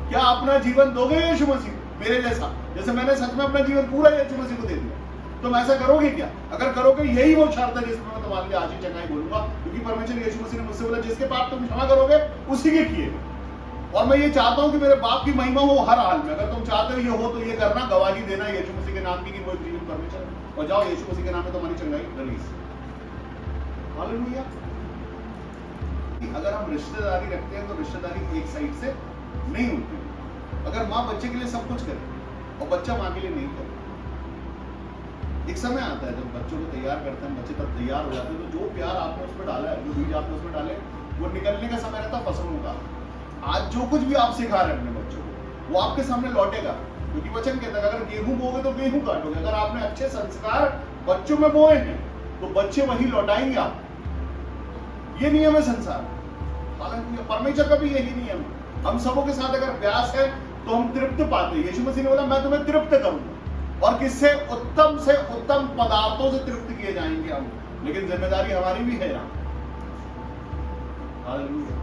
क्या अपना जीवन दोगे यीशु मसीह मेरे जैसा, जैसे मैंने सच में अपना जीवन पूरा यीशु मसीह को दे दिया? तुम ऐसा करोगे क्या? अगर करोगे, यही वो शर्त है जिसमें मैं तुम्हारे लिए आज ही चंगाई बोलूंगा, क्योंकि परमेश्वर यीशु मसीह ने मुझसे बोला जिसके पाप तुम क्षमा करोगे उसी के किए। और मैं ये चाहता हूं कि मेरे बाप की महिमा हो हर हाल में। अगर तुम चाहते हो ये हो तो ये करना, गवाही देना यीशु मसीह के नाम की कि वो जीवन परमेश्वर, और जाओ यीशु मसीह के नाम में तुम्हारी चंगाई रिलीज। हालेलुया। अगर हम रिश्तेदारी रखते हैं तो रिश्तेदारी एक साइड से नहीं होती। अगर माँ बच्चे के लिए सब कुछ करे और बच्चा माँ के लिए नहीं करे, एक समय आता है जब बच्चों को तैयार करते हैं, बच्चे तब तैयार हो जाते हैं, तो जो प्यार आपने उसमें डाला है, जो बीज आपने उसमें डाले, वो निकलने का समय रहता है फसलों का। आज जो कुछ भी आप सिखा रहे हैं अपने बच्चों को, वो आपके सामने लौटेगा, क्योंकि वचन कहता है अगर गेहूं बोगे तो गेहूं काटोगे। अगर आपने अच्छे संस्कार बच्चों में बोए हैं तो बच्चे वही लौटाएंगे आप। ये नियम है संसार। हालांकि परमेश्वर का भी यही नियम है। हम सबों के साथ अगर प्यास है तो हम तृप्त पाते हैं। यीशु मसीह ने बोला मैं तुम्हें तृप्त करूंगा, और किससे? उत्तम से उत्तम पदार्थों से तृप्त किए जाएंगे हम। लेकिन जिम्मेदारी हमारी भी है यहाँ। हालेलुया।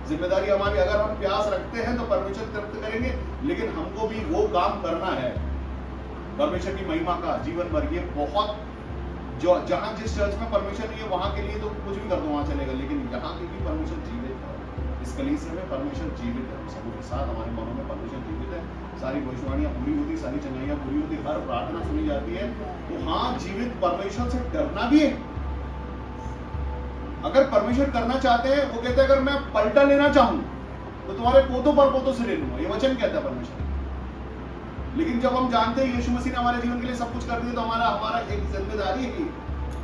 जिम्मेदारी हमारी, अगर हम प्यास रखते हैं तो परमेश्वर तृप्त करेंगे, लेकिन हमको भी वो काम करना है परमेश्वर की महिमा का जीवन भर। ये बहुत जो जहां जिस चर्च में परमेश्वर नहीं है वहां के लिए तो कुछ भी कर दो, वहां चलेगा, लेकिन यहाँ क्योंकि परमेश्वर जीवित है, इस कलीसिया में परमेश्वर जीवित है, सबों के साथ हमारे मनों में परमेश्वर जीवित है। सारी भविष्यवाणियां पूरी होती, सारी चंगाइयां पूरी होती, हर प्रार्थना सुनी जाती है। तो हाँ, जीवित परमेश्वर से डरना भी है। अगर परमेश्वर करना चाहते हैं, वो कहते हैं अगर मैं पलटा लेना चाहूं तो तुम्हारे पोतों पर पोतों से ले लूंगा, ये वचन कहता है परमेश्वर। लेकिन जब हम जानते हैं यीशु मसीह ने हमारे जीवन के लिए सब कुछ कर दिया, तो हमारा एक जिम्मेदारी है,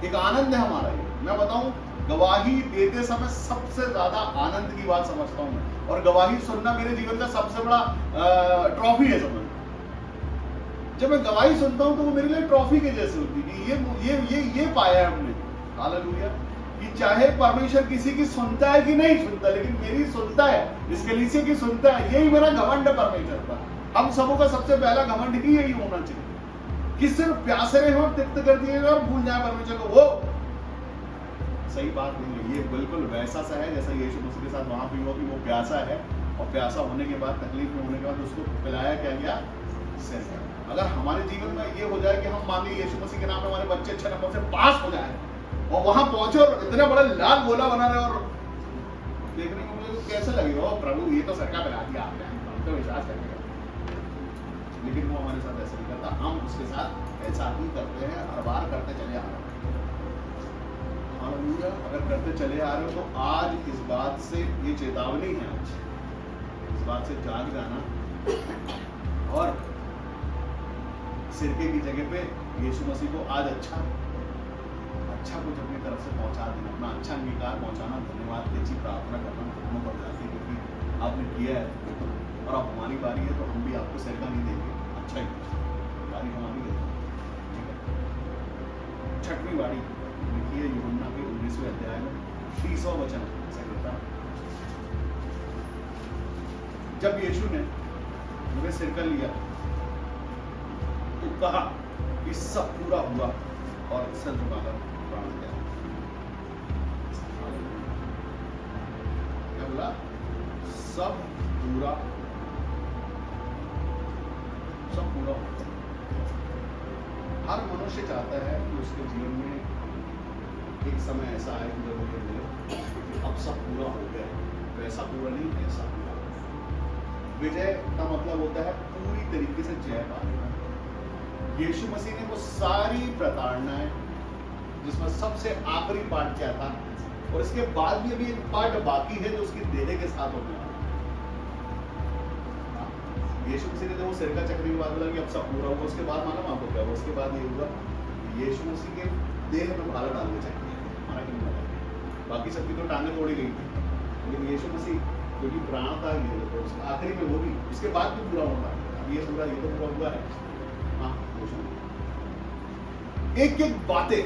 एक आनंद है हमारा। ये मैं बताऊं, गवाही देते समय सबसे ज्यादा आनंद की बात समझता हूं मैं, और गवाही सुनना मेरे जीवन का सबसे बड़ा ट्रॉफी है। समझ, जब मैं गवाही सुनता हूं तो वो मेरे लिए ट्रॉफी के जैसे होती है कि ये पाया है हमने। हालेलुया। कि चाहे परमेश्वर किसी की सुनता है कि नहीं सुनता, लेकिन मेरी सुनता है, इस कलीसिया की सुनता है, यही मेरा घमंड है परमेश्वर पर। हम सबों का सबसे पहला घमंड ही यही होना चाहिए कि सिर्फ प्यासे रहे हो, तृप्त कर दिए और भूल जाए परमेश्वर को। वो सही बात नहीं है। ये बिल्कुल वैसा सा है जैसा यीशु मसीह के साथ वहां भी हुआ कि वो प्यासा है, और प्यासा होने के बाद, तकलीफ में होने के बाद उसको पिलाया क्या गया? सिर। अगर हमारे जीवन में ये हो जाए कि हम मांगे यीशु मसीह के नाम में हमारे बच्चे अच्छे नंबर से पास हो जाए, और वहां पहुंचे और इतना बड़ा लाल गोला बना रहे, और देखने को मुझे कैसे लगेगा, प्रभु ये तो सरकार पिला दिया आपने, हम तो विश्वास करेंगे। लेकिन वो हमारे साथ ऐसा नहीं करता, हम उसके साथ ऐसा ही करते हैं, हर बार करते चले आ रहे हैं। हालेलुया। अगर करते चले आ रहे हो तो आज इस बात से, ये चेतावनी है आज, इस बात से जाग जाना, और सिरके की जगह पे यीशु मसीह को आज अच्छा कुछ अपनी तरफ से पहुंचा देना, अपना अच्छा अंगीकार पहुंचाना, धन्यवाद की अच्छी प्रार्थना करना घुटनों पर जाके, क्योंकि आपने किया है और अब हमारी बारी है, तो हम भी आपको सिरका नहीं देंगे, अच्छा ही बारी हमारी है। ठीक है। 6वीं बारी लिखी है यूहन्ना के 19वें अध्याय में 30वां वचन ऐसा कहता है, जब यीशु ने मुझे सिरका लिया तो कहा कि सब पूरा हुआ, और सर झुकाकर प्राण दिया। क्या बोला? सब पूरा हुआ। हर मनुष्य चाहता है कि उसके जीवन में एक समय ऐसा आया कि जब वो कहने लगे कि अब सब पूरा हो गया है, वैसा पूरा नहीं, ऐसा पूरा हो गया। विजय का मतलब होता है पूरी तरीके से जय पा लेना। यीशु मसीह ने वो सारी प्रताड़नाएं, जिसमें सबसे आखिरी पार्ट क्या था, और इसके बाद भी अभी एक पार्ट बाकी है जो उसकी देह के साथ होने वाला है। यीशु मसीह ने तो वो सिर का चक्री के बाद बोला कि अब सब पूरा हुआ, उसके बाद मालूम आपको क्या हुआ? उसके बाद ये हुआ, यीशु मसीह के देह में भाला डालने चाहिए, हमारा क्यों लगा? बाकी सबकी तो टांगें तोड़ी गई थी, लेकिन यीशु मसीह क्योंकि प्राण था ये, तो आखिरी में वो भी, उसके बाद भी पूरा होगा। अब ये पूरा, ये तो पूरा हुआ है। हाँ, एक एक बातें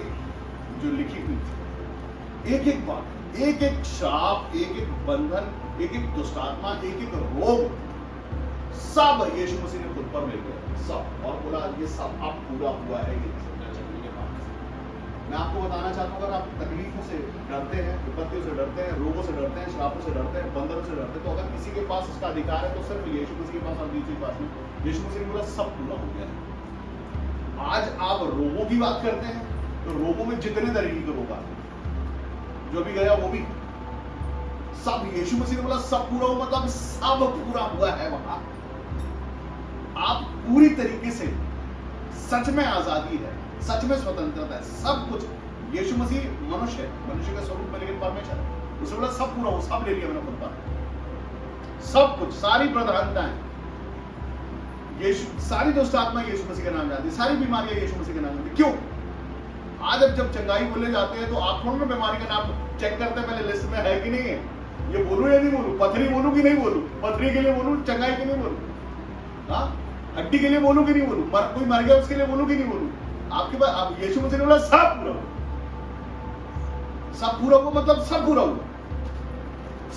जो लिखी हुई थी, एक एक बात, एक एक श्राप, एक एक बंधन, एक एक दुष्टात्मा, एक एक रोग, सब यीशु मसीह ने खुद पर ले लिया, सब, और बोला ये सब अब पूरा हुआ है। ये चलने के बाद मैं आपको बताना चाहता हूँ, अगर आप तकलीफों से डरते हैं, विपत्तियों से डरते हैं, रोगों से डरते हैं, श्रापों से डरते हैं, बंधनों से डरते हैं, तो अगर किसी के पास उसका अधिकार है तो सिर्फ यीशु मसीह के पास और किसी के पास नहीं। यीशु मसीह ने बोला सब पूरा हो गया है। आज आप रोगों की बात करते हैं तो रोगों में जितने तरीके के रोग आते हैं, जो भी गया वो भी सब, यीशु मसीह ने बोला सब पूरा हुआ, मतलब सब पूरा हुआ है। वहां आप पूरी तरीके से, सच में आजादी है, सच में स्वतंत्रता है, सब कुछ। यीशु मसीह मनुष्य है, मनुष्य के स्वरूप में, लेकिन परमेश्वर है। उसने बोला सब पूरा हो, सब ले लिया मैंने खुद पर, सब कुछ, सारी प्रधानताएं यीशु, सारी दुष्टात्मा यीशु मसीह के नाम जाती, सारी बीमारियां यीशु मसीह के नाम जाती। क्यों? आज जब चंगाई बोले जाते हैं तो आप थोड़ा ना बीमारी का नाम चेक करते हैं पहले लिस्ट में है कि नहीं है, ये बोलूं या नहीं बोलूं, पथरी बोलूं कि नहीं बोलूं, पथरी के लिए बोलूं, चंगाई के लिए बोलूं, हाँ, हड्डी के लिए बोलूं कि नहीं बोलूं, कोई मर गया उसके लिए बोलूं कि नहीं बोलूं? आपके पास, आप यीशु मसीह ने बोला सब पूरा हुआ, सब पूरा हुआ, मतलब सब पूरा हुआ,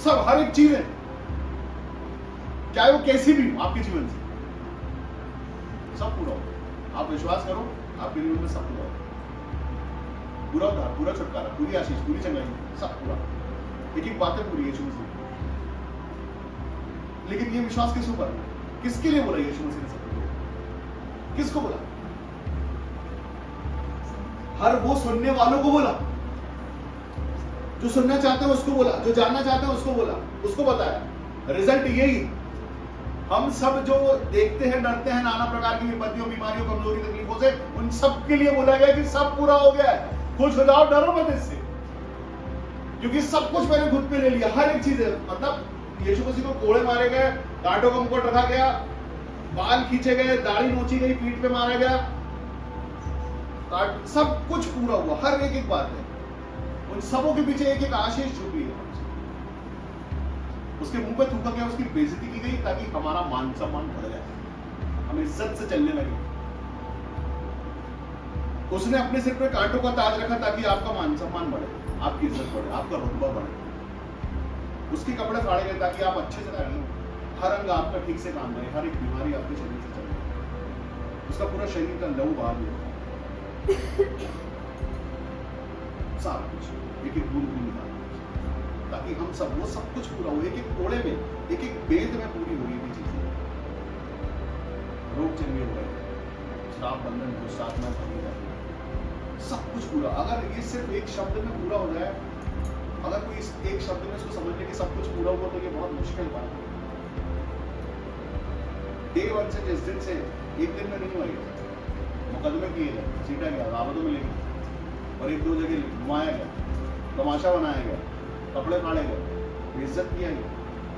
सब, हर एक चीज है, चाहे वो कैसी भी हो आपके जीवन से, सब पूरा हो। आप विश्वास करो, आपके जीवन में सब पूरा हो, पूरा उद्धार, पूरा छुटकारा, पूरी आशीष, पूरी चंगाई, सब पूरा, एक एक बातें पूरी यीशु मसीह। लेकिन ये विश्वास किस ऊपर, किसके लिए बोला यीशु मसीह ने सब पूरा? किसको बोला? हर वो सुनने वालों को बोला, जो सुनना चाहते हैं उसको बोला, जो जानना चाहते हैं उसको बोला, उसको बताया। रिजल्ट यही, हम सब जो देखते हैं, डरते हैं नाना प्रकार की विपत्तियों, बीमारियों, कमजोरी, तकलीफों से, उन सब के लिए बोला गया कि सब पूरा हो गया है, खुश हो जाओ, डरो मत इससे, क्योंकि सब कुछ मैंने खुद पे ले लिया, हर एक चीज है। मतलब यीशु मसीह को कोड़े मारे गए, कांटों का मुकुट रखा गया, बाल खींचे गए, दाढ़ी नोची गई, पीठ पे मारा गया, सब कुछ पूरा हुआ, हर एक एक बात है। उन सबों के पीछे एक एक आशीष छुपी है। उसके मुंह पे थूका गया, उसकी बेइज्जती की गई, ताकि हमारा मान सम्मान बढ़ जाए, हम इज्जत से चलने लगे। उसने अपने सिर पे कांटों का ताज रखा ताकि आपका मान सम्मान बढ़े, आपकी इज्जत बढ़े, आपका रुतबा बढ़े। उसके कपड़े फाड़े गए ताकि आप अच्छे से रहें, हर अंग आपका ठीक से काम करे, हर एक बीमारी आपके शरीर से चले, उसका पूरा शरीर का लहू बाहर निकले, सारा कुछ, एक एक बूंद बूंद निकाल, ताकि हम सब, वो सब कुछ पूरा हो, एक एक कोड़े में, एक एक वेद में पूरी हो रही थी चीजें। रोग चंगे हो गए, श्राप बंधन दुष्टात्मा भरी गई, सब कुछ पूरा। अगर ये सिर्फ एक शब्द में पूरा हो जाए, अगर कोई इस एक शब्द में इसको समझ ले कि सब कुछ पूरा हुआ, तो ये बहुत मुश्किल बात है। डे वन से, जिस दिन से, एक दिन में नहीं हुआ, मुकदमे किए गए, सीटा गया, अदालतों में ले गए, और एक दो जगह घुमाया गया, तमाशा बनाया गया, कपड़े फाड़े गए, इज्जत किया गया,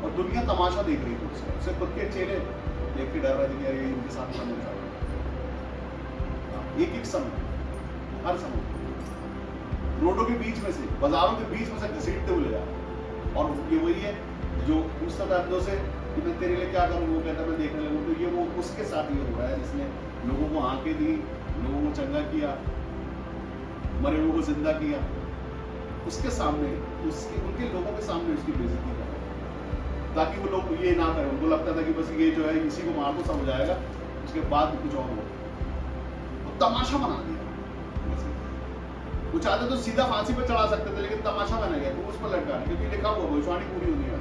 और दुनिया तमाशा देख रही थी उससे खुद के चेहरे देख के डर रहे थे कि अरे इनके साथ क्या होने वाला है। एक एक समय, हर समय, रोडों के बीच में से, बाजारों के बीच में से घसीटते हुए ले जा, और ये वही है जो पूछता था अंदर से कि मैं तेरे लिए क्या करूं, वो कहता मैं देखने लगूं। तो ये वो उसके साथ ये हो रहा है जिसने लोगों को आंखें दी, लोगों को चंगा किया, मरे हुए को जिंदा किया, उसके सामने, उसके, उनके लोगों के सामने उसकी बेइज्जती कर रहा है, ताकि वो लोग ये ना करें। उनको लगता था कि बस ये जो है इसी को मार दो सब हो जाएगा, उसके बाद कुछ और हो, तो तमाशा बना दिया। वो चाहते तो सीधा फांसी पे चढ़ा सकते थे, लेकिन तमाशा बना गया, तो उस पर लटका, क्योंकि लिखा हुआ भविष्यवाणी पूरी होनी है।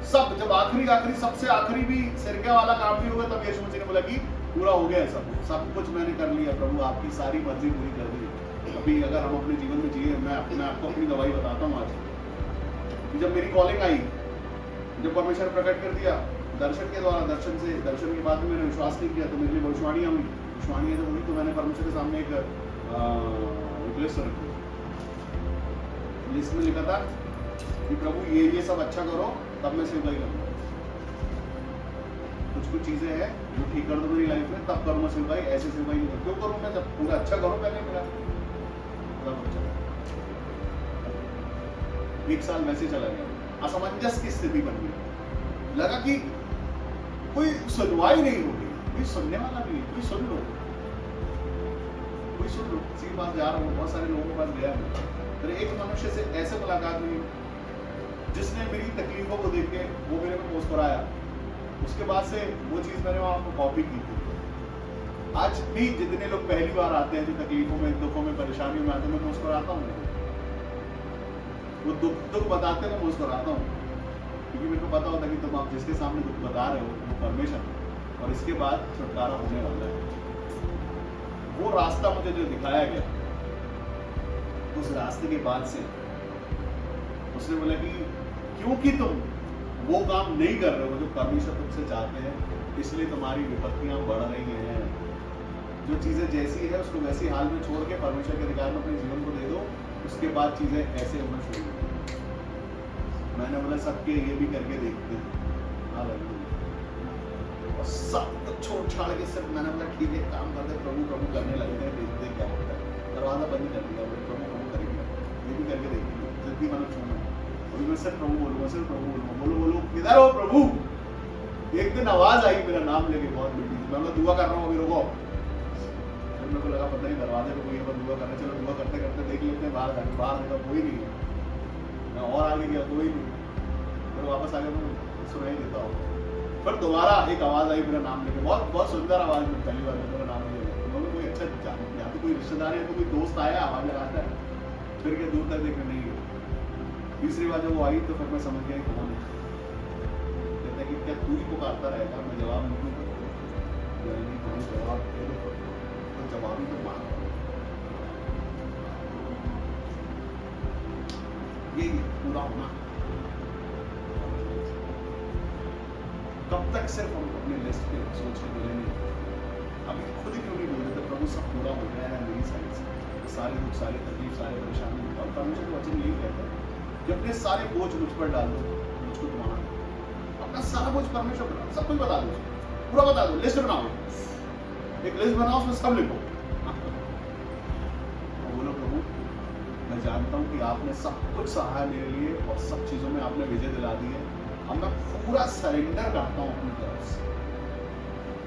सब जब आखिरी सबसे आखिरी भी सिरके वाला काम भी होगा, तब यीशु मसीह ने बोला कि पूरा हो गया है, सब कुछ मैंने कर लिया, प्रभु आपकी सारी मर्जी पूरी कर दी। भी अगर हम अपने जीवन में जिए, मैं आपको अपनी दवाई बताता हूँ आज कि जब मेरी कॉलिंग आई, जब परमेश्वर प्रकट कर दिया दर्शन के द्वारा, दर्शन के बाद में मैंने विश्वास नहीं किया तो मेरे लिए भविष्यवाणियाँ हुई। भविष्यवाणियाँ जब हुई तो मैंने परमेश्वर के सामने एक लिस्ट रखी। लिस्ट में लिखा था कि प्रभु ये सब अच्छा करो तब मैं सेवकाई करूँगा। कुछ चीजें हैं जो ठीक कर दो मेरी लाइफ में, तब करूँगा सेवकाई, ऐसे सेवकाई नहीं। क्यों करूँ मैं? जब पूरा अच्छा करो पहले मेरा। एक साल वैसे चला गया, असमंजस की स्थिति बन गई। लगा कि कोई सुनवाई नहीं हो रही, कोई सुनने वाला नहीं है, कोई सुन लो। किसी के पास जा रहा हूँ, बहुत सारे लोगों के पास गया मैं, फिर एक मनुष्य से ऐसे मुलाकात हुई जिसने मेरी तकलीफों को देख के वो मेरे को मुस्कुराया। उसके बाद से वो चीज मैंने वहां पर कॉपी की थी। आज भी जितने लोग पहली बार आते हैं, जो तकलीफों में, दुखों में, परेशानियों में आते हैं, मैं मुस्कुराता हूँ। वो दुख बताते हैं, मैं मुस्कुराता हूँ, क्योंकि मेरे को पता होता है कि तुम आप जिसके सामने दुख बता रहे हो वो परमेश्वर, और इसके बाद छुटकारा होने वाला है। वो रास्ता मुझे जो दिखाया गया, उस रास्ते के बाद से उसने बोला कि क्योंकि तुम वो काम नहीं कर रहे हो जो परमेश्वर तुमसे चाहते हैं, इसलिए तुम्हारी विपत्तियां बढ़ रही हैं। जो चीजें जैसी है उसको वैसी हाल में छोड़ के परमेश्वर के अधिकार में अपने जीवन को दे दो, उसके बाद चीजें ऐसे होना शुरू हो। मैंने बोला सबके ये भी करके देखते हैं। और सब कुछ छोड़ छाड़ के सिर्फ मैंने बोला ठीक है, काम करते प्रभु प्रभु करने लगते हैं, देखते क्या होता है। दरवाजा बंद कर दिया, प्रभु प्रभु करेंगे, ये भी करके देखेंगे। जितनी मैंने छोड़ना, अभी मैं सिर्फ प्रभु बोलूंगा, सिर्फ प्रभु बोलूंगा। बोलो किधर हो प्रभु? एक दिन आवाज आई मेरा नाम लेके, बहुत बेटी थी। मैं दुआ कर रहा हूँ, अभी रुको। फिर मेरे को लगा पता नहीं दरवाजे पे कोई दुआ कर रहा है, चलो दुआ करते करते देख लेते हैं। बाहर देखा कोई नहीं है, मैं और आगे गया, कोई नहीं। फिर वापस आ गया, मैं सुनाई देता हूँ। फिर दोबारा एक आवाज आई मेरा नाम लेके, बहुत बहुत सुंदर आवाज में, पहली बार मेरा नाम लिया। उन्होंने कोई अच्छा या तो कोई रिश्तेदार है, तो कोई दोस्त आया आवाज लगाता है, फिर क्या दूर तक देखने नहीं गया। तीसरी बार जब वो आई तो फिर मैं समझ गया कौन है। कहता है कि क्या तू ही पुकारता रहेगा, मैं जवाब नहीं दूंगा। जवाब दे दो तो जवाब ही तो मांग। ये पूरा होना। कब तक सिर्फ हम अपने लिस्ट पे सोच के बोलेंगे? अभी खुद ही क्यों नहीं बोल रहे? प्रभु सब पूरा हो गया है मेरी साइड से, सारे दुख, सारे तकलीफ, सारे परेशानी। और परमेश्वर का वचन यही कहता है कि अपने सारे बोझ मुझ पर डाल दो, मुझको तुम्हारा अपना सारा बोझ परमेश्वर पर, सब कुछ बता दो, पूरा बता दो। लिस्ट बनाओ, एक लिस्ट बनाओ, उसमें सब लिखो। बोलो प्रभु मैं जानता हूँ कि आपने सब कुछ सहा है मेरे लिए, और सब चीजों में आपने विजय दिला दी है। अब मैं पूरा सरेंडर करता हूँ अपनी तरफ से,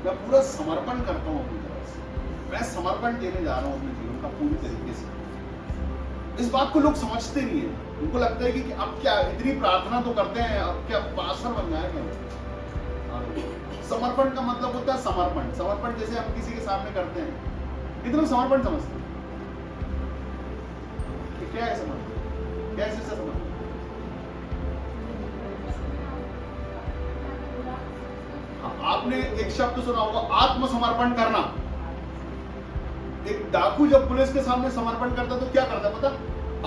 मैं पूरा समर्पण करता हूँ अपनी तरफ से। मैं समर्पण देने जा रहा हूँ अपने जीवन का पूरी तरीके से। इस बात को लोग समझते नहीं है। उनको लगता है कि अब क्या इतनी प्रार्थना तो करते हैं, अब क्या पास्टर बन जाएंगे। समर्पण का मतलब होता है समर्पण। समर्पण जैसे हम किसी के सामने करते हैं, कितना समर्पण समझते हैं? क्या है समर्पण? कैसे समर्पण? आपने एक शब्द सुना होगा, आत्मसमर्पण करना। एक डाकू जब पुलिस के सामने समर्पण करता है तो क्या करता है पता?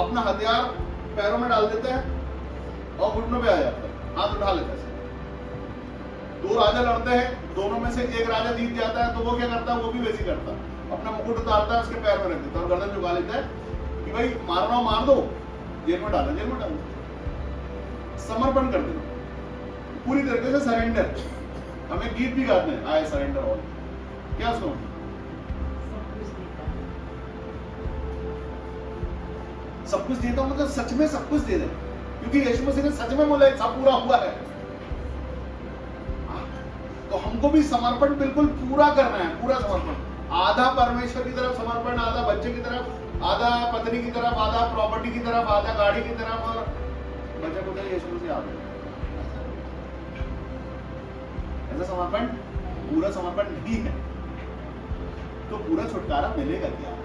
अपना हथियार पैरों में डाल देता है और घुटनों पे आ जाता है, हाथ उठा लेता है। दो राजा लड़ते हैं, दोनों में से एक राजा जीत जाता है तो वो क्या करता है? वो भी वैसे करता है, अपना मुकुट उतारता है, उसके पैर में रख देता है और गर्दन झुका लेता है कि भाई मारना मार दो, जेल में डालना जेल में डाल दो। समर्पण कर देना, पूरी तरीके से सरेंडर। हमें गीत भी गाते हैं, आई सरेंडर ऑल। क्या उसको सब कुछ देता हूं, मतलब सच में सब कुछ दे दे, क्योंकि यीशु मसीह ने सच में बोला सब पूरा हुआ है। तो हमको भी समर्पण बिल्कुल पूरा करना है, पूरा समर्पण। आधा परमेश्वर की तरफ समर्पण, आधा बच्चे की तरफ, आधा पत्नी की तरफ, आधा प्रॉपर्टी की तरफ, आधा गाड़ी की तरफ, और बच्चे को यीशु मसीह आधा। ऐसा समर्पण पूरा समर्पण नहीं है। तो पूरा छुटकारा मिलेगा क्या?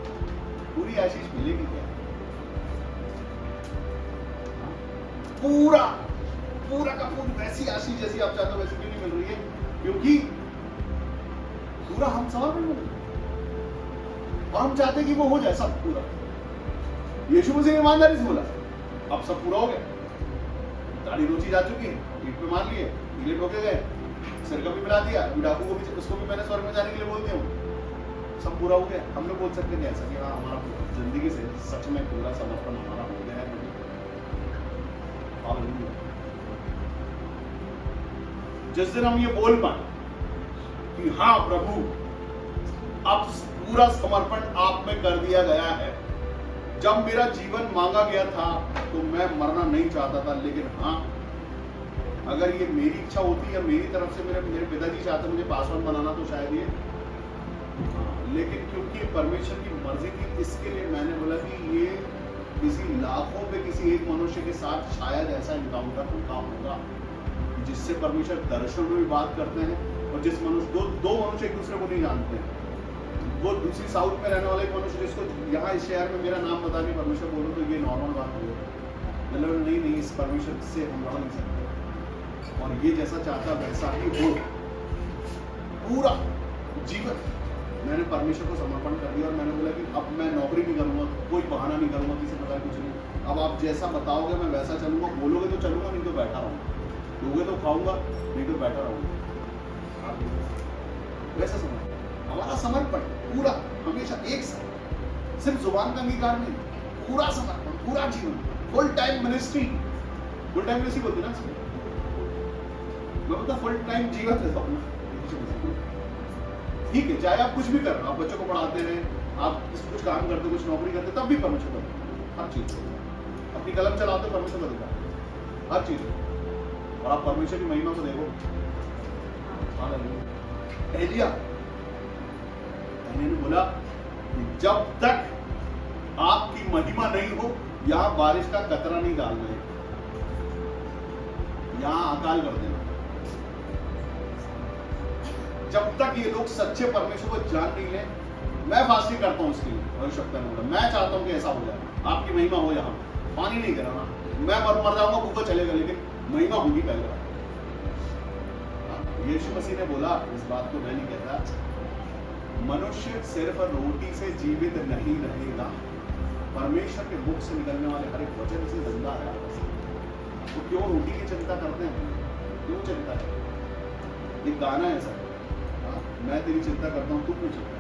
पूरी आशीष मिलेगी क्या? पूरा पूरा का पूरी वैसी आशीष जैसी आप चाहते हो वैसी भी नहीं मिल रही है, क्योंकि पूरा हम समर्पण में, और हम चाहते हैं कि वो हो जाए सब पूरा। यीशु मसीह ने ईमानदारी से बोला, अब सब पूरा हो गया, दाढ़ी नोची जा चुकी है, पीठ पे मार लिए, कीले ठोके गए, सिर का भी मिला दिया, डाकू को भी, उसको भी मैंने स्वर्ग में जाने के लिए बोल दिया हूँ, सब पूरा हो गया। हम लोग बोल सकते हैं ऐसा कि हाँ हमारा जिंदगी से सच में पूरा समर्पण हमारा हो गया है। हालेलुया। जिस दिन हम ये बोल पाए कि हाँ प्रभु अब पूरा समर्पण आप में कर दिया गया है, जब मेरा जीवन मांगा गया था तो मैं मरना नहीं चाहता था, लेकिन हाँ अगर ये मेरी इच्छा होती या मेरी तरफ से मेरे पिताजी चाहते मुझे पासवान बनाना तो शायद ये, लेकिन क्योंकि परमेश्वर की मर्जी थी, इसके लिए मैंने बोला कि ये किसी लाखों पे किसी एक मनुष्य के साथ शायद ऐसा इनकाउंटर होगा जिससे परमेश्वर दर्शन में भी बात करते हैं, और जिस मनुष्य दो मनुष्य एक दूसरे को नहीं जानते हैं, वो दूसरी साउथ में रहने वाला एक मनुष्य जिसको यहाँ इस शहर में मेरा नाम बता नहीं परमेश्वर बोलो तो ये नॉर्मल बात हो, मतलब नहीं इस परमेश्वर से हम बढ़ नहीं सकते, और ये जैसा चाहता वैसा ही हो। पूरा जीवन मैंने परमेश्वर को समर्पण कर दिया, और मैंने बोला कि अब मैं नौकरी नहीं करूंगा, कोई बहाना नहीं करूंगा, किसी प्रकार कुछ नहीं, अब आप जैसा बताओगे मैं वैसा चलूंगा, बोलोगे तो चलूंगा, नहीं तो बैठा रहूंगा, दोगे तो खाऊंगा, नहीं तो बैठा रहूंगा। वैसा समझ हमारा समर्पण पूरा हमेशा एक साथ, सिर्फ जुबान का अंगीकार नहीं, पूरा समर्पण, पूरा जीवन, full time ministry. Full time ministry बोलते ना मैं बता, फुल टाइम जीवन देता हूँ। ठीक है, चाहे आप कुछ भी कर रहे हो, आप बच्चों को पढ़ाते हैं, आप कुछ काम करते, कुछ नौकरी करते, तब भी परमेश्वर का हर चीज, अपनी कलम चलाते परमेश्वर का दिखा हर चीज, और आप परमेश्वर की महिमा को देखो। एलिया ने बोला जब तक आपकी महिमा नहीं हो यहां बारिश का कतरा नहीं डालना है, यहां अकाल कर देना। जब तक ये लोग सच्चे परमेश्वर को जान नहीं ले, मैं फास्टिंग करता हूं इसके लिए, भविष्यवक्ता ने बोला मैं चाहता हूं कि ऐसा हो जाए, आपकी महिमा हो, यहां पानी नहीं गिराना, मैं मर जाऊंगा भूखा चलेगा, लेकिन महिमा होगी पहले। यीशु मसीह ने बोला, इस बात को मैं नहीं कहता, मनुष्य सिर्फ रोटी से जीवित नहीं रहेगा, परमेश्वर के मुख से निकलने वाले हर एक वचन से जिंदा है। तो क्यों रोटी की चिंता करते हैं, क्यों चिंता है? एक गाना है सर, मैं तेरी चिंता करता हूं, तू क्यों चिंता?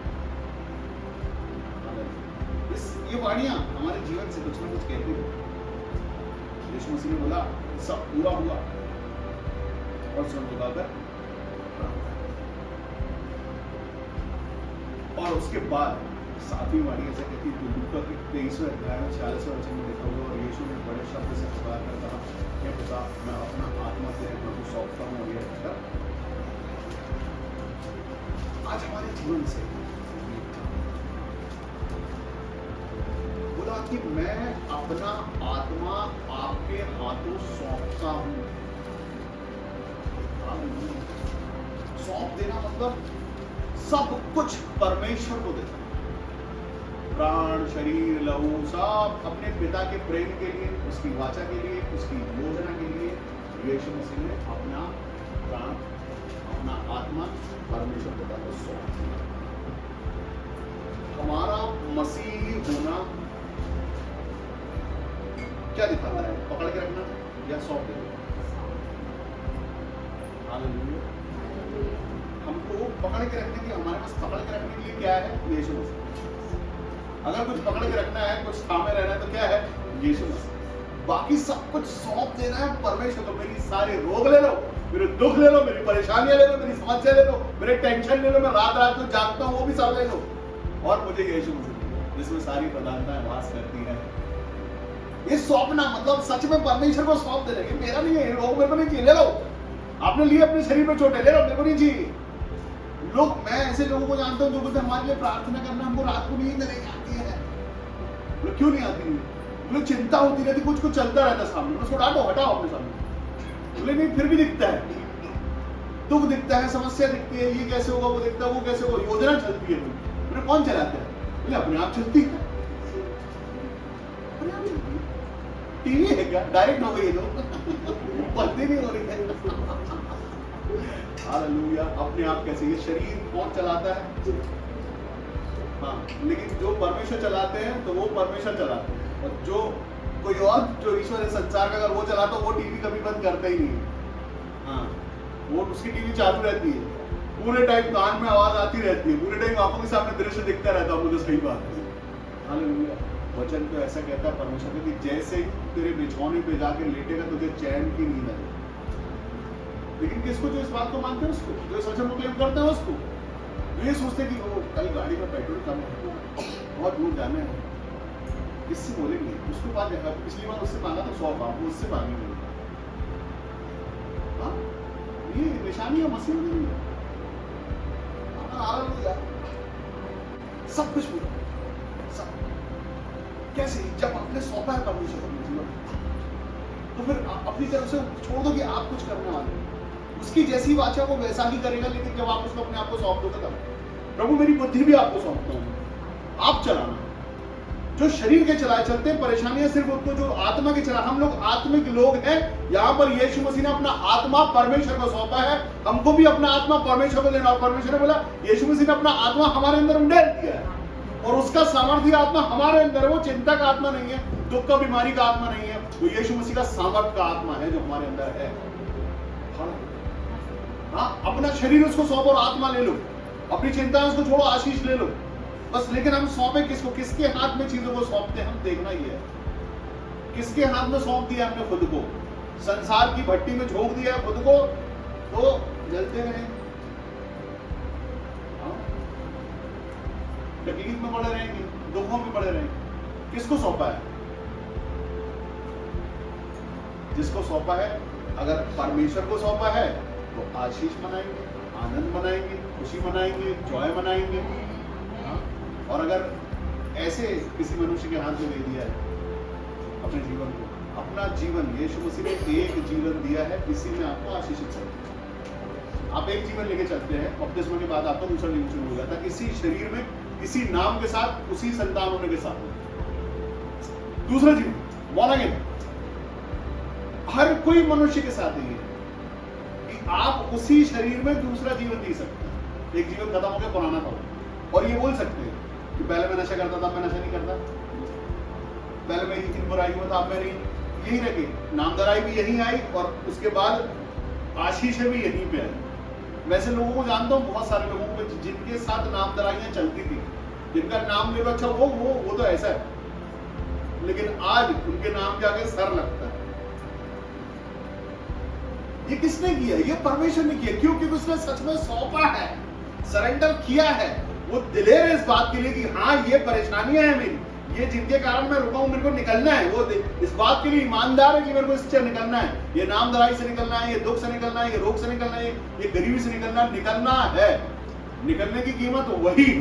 ये वाणियां हमारे जीवन से कुछ ना कुछ कहती है। यीशु मसीह ने बोला सब पूरा हुआ, और सुन झुकाकर, और उसके बाद सातवीं वाणी ऐसे कहती है, लूका के 23वें अध्याय में 46वें वचन में लिखा हुआ, और यीशु ने बड़े शब्द से पुकार कर कहा, हे पिता मैं अपना आत्मा तेरे प्रभु सौंपता हूं, और ये कहकर आज हमारे जीवन से बोला कि मैं अपना आत्मा आपके हाथों सौंपता हूं। सौंप देना मतलब सब कुछ परमेश्वर को देना, प्राण शरीर लहू सब अपने पिता के प्रेम के लिए, उसकी वाचा के लिए, उसकी योजना के लिए यीशु मसीह ने अपना प्राण, अपना आत्मा परमेश्वर पिता को सौंप दिया। हमारा मसीही होना क्या दिखाता है? पकड़ के रखना या सौंप देना? हालेलुया। हमको पकड़ के रखने की, हमारे पास पकड़ के रखने के लिए क्या है? यीशु मसीह। अगर कुछ पकड़ के रखना है, कुछ थामे रहना है तो क्या है? यीशु मसीह। बाकी सब कुछ सौंप देना है परमेश्वर को। मेरी सारे रोग ले लो, मेरे दुख ले लो, मेरी परेशानियां ले लो, मेरी समस्या ले लो, मेरे टेंशन ले लो, मैं रात रात को जागता हूं वो भी सब ले लो, और मुझे यीशु मसीह जिसमें सारी प्रधानताएं वास करती है। ये सौंपना मतलब सच में परमेश्वर को सौंप देना, कि मेरा नहीं है, रोग मेरे को नहीं चाहिए, ले लो, आपने लिए अपने शरीर पे चोटें, ले लो, मेरे को नहीं चाहिए। लोग, मैं ऐसे लोगों को जानता हूं जो बोलते हैं हमारे लिए प्रार्थना करना, हमको रात को नींद नहीं आती है। क्यों नहीं आती? बोले चिंता होती रहती, कुछ कुछ चलता रहता सामने, उसको डांटो, हटाओ अपने सामने। बोले नहीं, फिर भी दिखता है, दुख दिखता है, समस्या दिखती है, ये कैसे होगा, वो दिखता है, वो कैसे होगा, योजना चलती है। बोले कौन चलाता है? बोले अपने आप चलती है। टीवी है क्या? डायरेक्ट हो गई, पलती नहीं हो रही है। हालेलुया। अपने आप कैसे? ये शरीर कौन चलाता है? हाँ, लेकिन जो परमेश्वर चलाते हैं तो वो परमेश्वर चलाते हैं। और जो कोई और जो ईश्वर है संसार का, अगर वो चलाता वो टीवी कभी बंद करता ही नहीं। हाँ, वो उसकी टीवी चालू रहती है, पूरे टाइम कान में आवाज आती रहती है, पूरे टाइम आंखों के सामने दृश्य दिखता रहता है। मुझे सही बात है। हालेलुया। वचन तो ऐसा कहता है परमेश्वर कि जैसे ही तेरे बिछौने पे जाके लेटेगा तुझे चैन की नींद आएगी। लेकिन किसको? जो इस बात को मानते हैं उसको, जो इस वचन को क्लेम करते हैं उसको। ये सोचते कि वो कल गाड़ी में पेट्रोल कम है, बहुत दूर जाना है, किससे बोलेंगे? उसको बात देखा, पिछली बार उससे मांगा तो 100 पाप, वो उससे मांगेंगे। हाँ, ये निशानी है मसीह की। हालेलुया। सब कुछ पूरा, सब कैसे? जब आपने सौंपा है परमेश्वर को अपने जीवन, तो फिर अपनी तरफ से छोड़ दो कि आप कुछ करने वाले हैं। उसकी जैसी वाचा वो वैसा ही करेगा। लेकिन जब आप उसको अपने आप को सौंप दोगे तब, प्रभु मेरी बुद्धि भी आपको सौंपता हूँ, आप चलाना। जो शरीर के चलाए चलते हैं परेशानियां सिर्फ उनको, जो आत्मा के चला, हम लोग आत्मिक लोग हैं। यहाँ पर यीशु मसीह ने अपना आत्मा परमेश्वर को सौंपा है, हमको भी अपना आत्मा परमेश्वर को देना। और परमेश्वर ने बोला, यीशु मसीह ने अपना आत्मा हमारे अंदर उंडेल दिया है, और उसका सामर्थ्य आत्मा हमारे अंदर है। वो चिंता का आत्मा नहीं है, दुख का, बीमारी का आत्मा नहीं है, वो यीशु मसीह का सामर्थ्य का आत्मा है जो हमारे अंदर है। हाँ, अपना शरीर उसको सौंपो और आत्मा ले लो, अपनी चिंताएं उसको छोड़ो, आशीष ले लो बस। लेकिन हम सौंपे किसको? किसके हाथ में चीजों को सौंपते हैं, हम देखना ही है। किसके हाथ में सौंप दिया हमने खुद को? संसार की भट्टी में झोंक दिया खुद को, तो जलते रहे, तकलीफ में पड़े रहेंगे, दुखों में पड़े रहेंगे। किसको सौंपा है? जिसको सौंपा है, अगर परमेश्वर को सौंपा है तो आशीष मनाएंगे, आनंद मनाएंगे, खुशी मनाएंगे, जॉय मनाएंगे। और अगर ऐसे किसी मनुष्य के हाथ में दे दिया है अपने जीवन को, अपना जीवन यीशु मसीह ने एक जीवन दिया है, इसी में आपको आशीषित चलते। आप एक जीवन लेके चलते हैं, बपतिस्मा के बाद आपका दूसरा जीवन शुरू हो जाता है, इसी शरीर में, इसी नाम के साथ, उसी संतान होने के साथ। दूसरा जीवन born again, हर कोई मनुष्य के साथ ही है कि आप उसी शरीर में दूसरा जीवन जी सकते हैं। एक जीवन खत्म हो गया, पुराना करो। और ये बोल सकते हैं कि पहले मैं नशा करता था, मैं नशा नहीं करता, पहले मैं इन बुराइयों में था, अब मैं नहीं, यही रखे। नामधराई भी यही आई और उसके बाद आशीष भी यहीं पे आई। वैसे लोगों को जानता हूँ, बहुत सारे लोगों को जिनके साथ नामधराइयां चलती थी, जिनका नाम ले लो, अच्छा वो तो ऐसा है, लेकिन आज उनके नाम के आगे सर लगता है। ये किसने किया? ये परमेश्वर ने किया। क्यों? क्योंकि उसने सच में सौंपा है, सरेंडर किया है। वो दिलेर है इस बात के लिए कि हाँ, ये परेशानियां हैं मेरी, ये जिनके कारण मैं रुका हूं, मेरे को निकलना है। वो इस बात के लिए ईमानदार है कि मेरे को इससे निकलना है, ये नामधराई से निकलना है, ये दुख से निकलना है, ये रोग से निकलना है, ये गरीबी से निकलना है। निकलने की कीमत वही।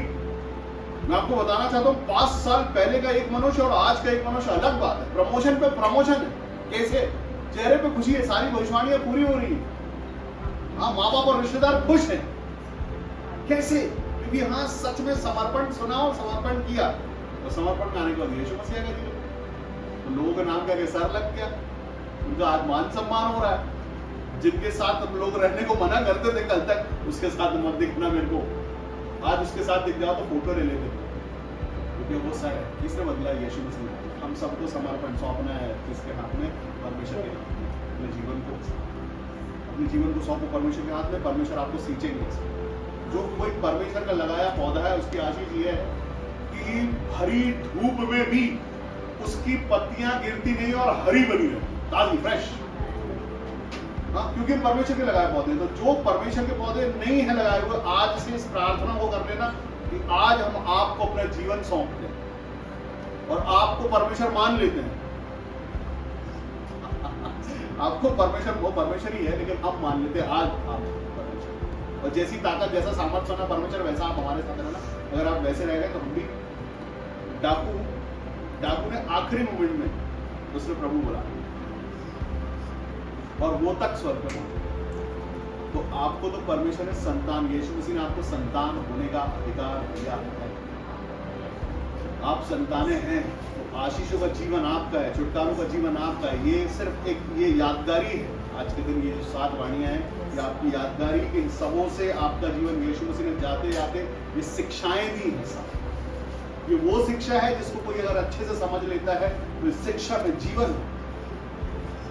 मैं आपको बताना चाहता हूँ, 5 साल पहले का एक मनुष्य और आज का एक मनुष्य अलग बात है। प्रमोशन पे प्रमोशन है। कैसे? चेहरे पे खुशी है, सारी भविष्यवाणियां पूरी हो रही है। हाँ, माँ बाप और रिश्तेदार खुश हैं। कैसे? क्योंकि हाँ, सच में समर्पण सुना और समर्पण किया, और समर्पण में आने के बाद यीशु मसीह का जीवन, तो लोगों के नाम का सर लग गया, उनका आज मान सम्मान हो रहा है। जिनके साथ हम लोग रहने को मना करते थे कल तक, उसके साथ मत दिखना मेरे को, आज उसके साथ दिख जाओ तो फोटो ले लेते, क्योंकि वो सर है। किसने बदला? यीशु मसीह। हम सबको समर्पण सौंपना है, किसके हाथ में? परमेश्वर के हाथ में। अपने जीवन को सौंपो परमेश्वर के हाथ में, परमेश्वर आपको सींचेंगे। जो कोई परमेश्वर का लगाया पौधा है, उसकी आशीष ये है कि हरी धूप में भी उसकी पत्तियां गिरती नहीं और हरी बनी रहती, ताजी, फ्रेश। हाँ, क्योंकि हम परमेश्वर के लगाए पौधे। तो जो परमेश्वर के पौधे नहीं है लगाए हुए, आज से इस प्रार्थना को कर लेना कि आज हम आपको अपना जीवन सौंपते हैं और आपको परमेश्वर मान लेते हैं। आपको परमेश्वर, वो परमेश्वर ही है, लेकिन हम मान लेते हैं आज आप परमेश्वर। और जैसी ताकत, जैसा सामर्थ्य होना परमेश्वर, वैसा आप हमारे साथ रहना। अगर आप वैसे रह गए तो हम भी। डाकू ने आखिरी मोमेंट में उसने प्रभु बोला और वो तक स्वर्ग पे पहुंचे। तो आपको तो परमेश्वर ने संतान, यीशु मसीह ने आपको संतान होने का अधिकार दिया है। आप संतानें हैं, तो आशीषों का जीवन आपका है, छुटकारों का जीवन आपका है। ये सिर्फ एक ये यादगारी है। आज के दिन ये 7 वाणियां हैं, ये आपकी यादगारी के इन सबों से आपका जीवन यीशु मसीह ने जाते जाते ये शिक्षाएं दी हैं। ये वो शिक्षा है जिसको कोई अगर अच्छे से समझ लेता है तो इस शिक्षा में जीवन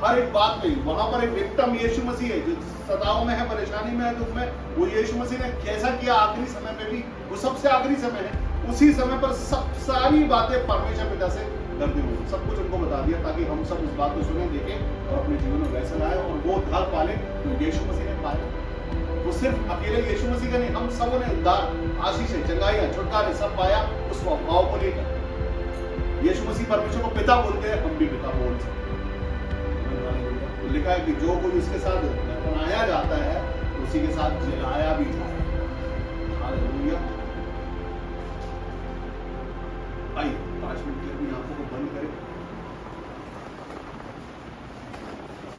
हर एक बात में, वहां पर एक विक्टिम यीशु मसीह है जो सताओं में है, परेशानी में है, दुख में, वो यीशु मसीह ने कैसा किया आखिरी समय में भी, वो सबसे आखिरी समय है, उसी समय पर सब सारी बातें परमेश्वर पिता से करते हुए सब कुछ उनको बता दिया ताकि हम सब उस बात को सुने, देखें और अपने जीवन में वैसा लाए और वो उद्धार पाले तो यीशु मसीह ने पाया। वो सिर्फ अकेले यीशु मसीह का नहीं, हम सबों ने उद्धार, आशीष, चंगाई, छुटकारे सब पाया उस स्वभाव को लेकर। यीशु मसीह परमेश्वर को पिता बोलते हैं, हम भी पिता बोल सकते हैं। तो लिखा है कि जो कोई उसके साथ बनाया जाता है उसी के साथ जलाया भी जाता है। हालेलुया। आइए 5 मिनट के लिए अपनी आंखों को बंद करें।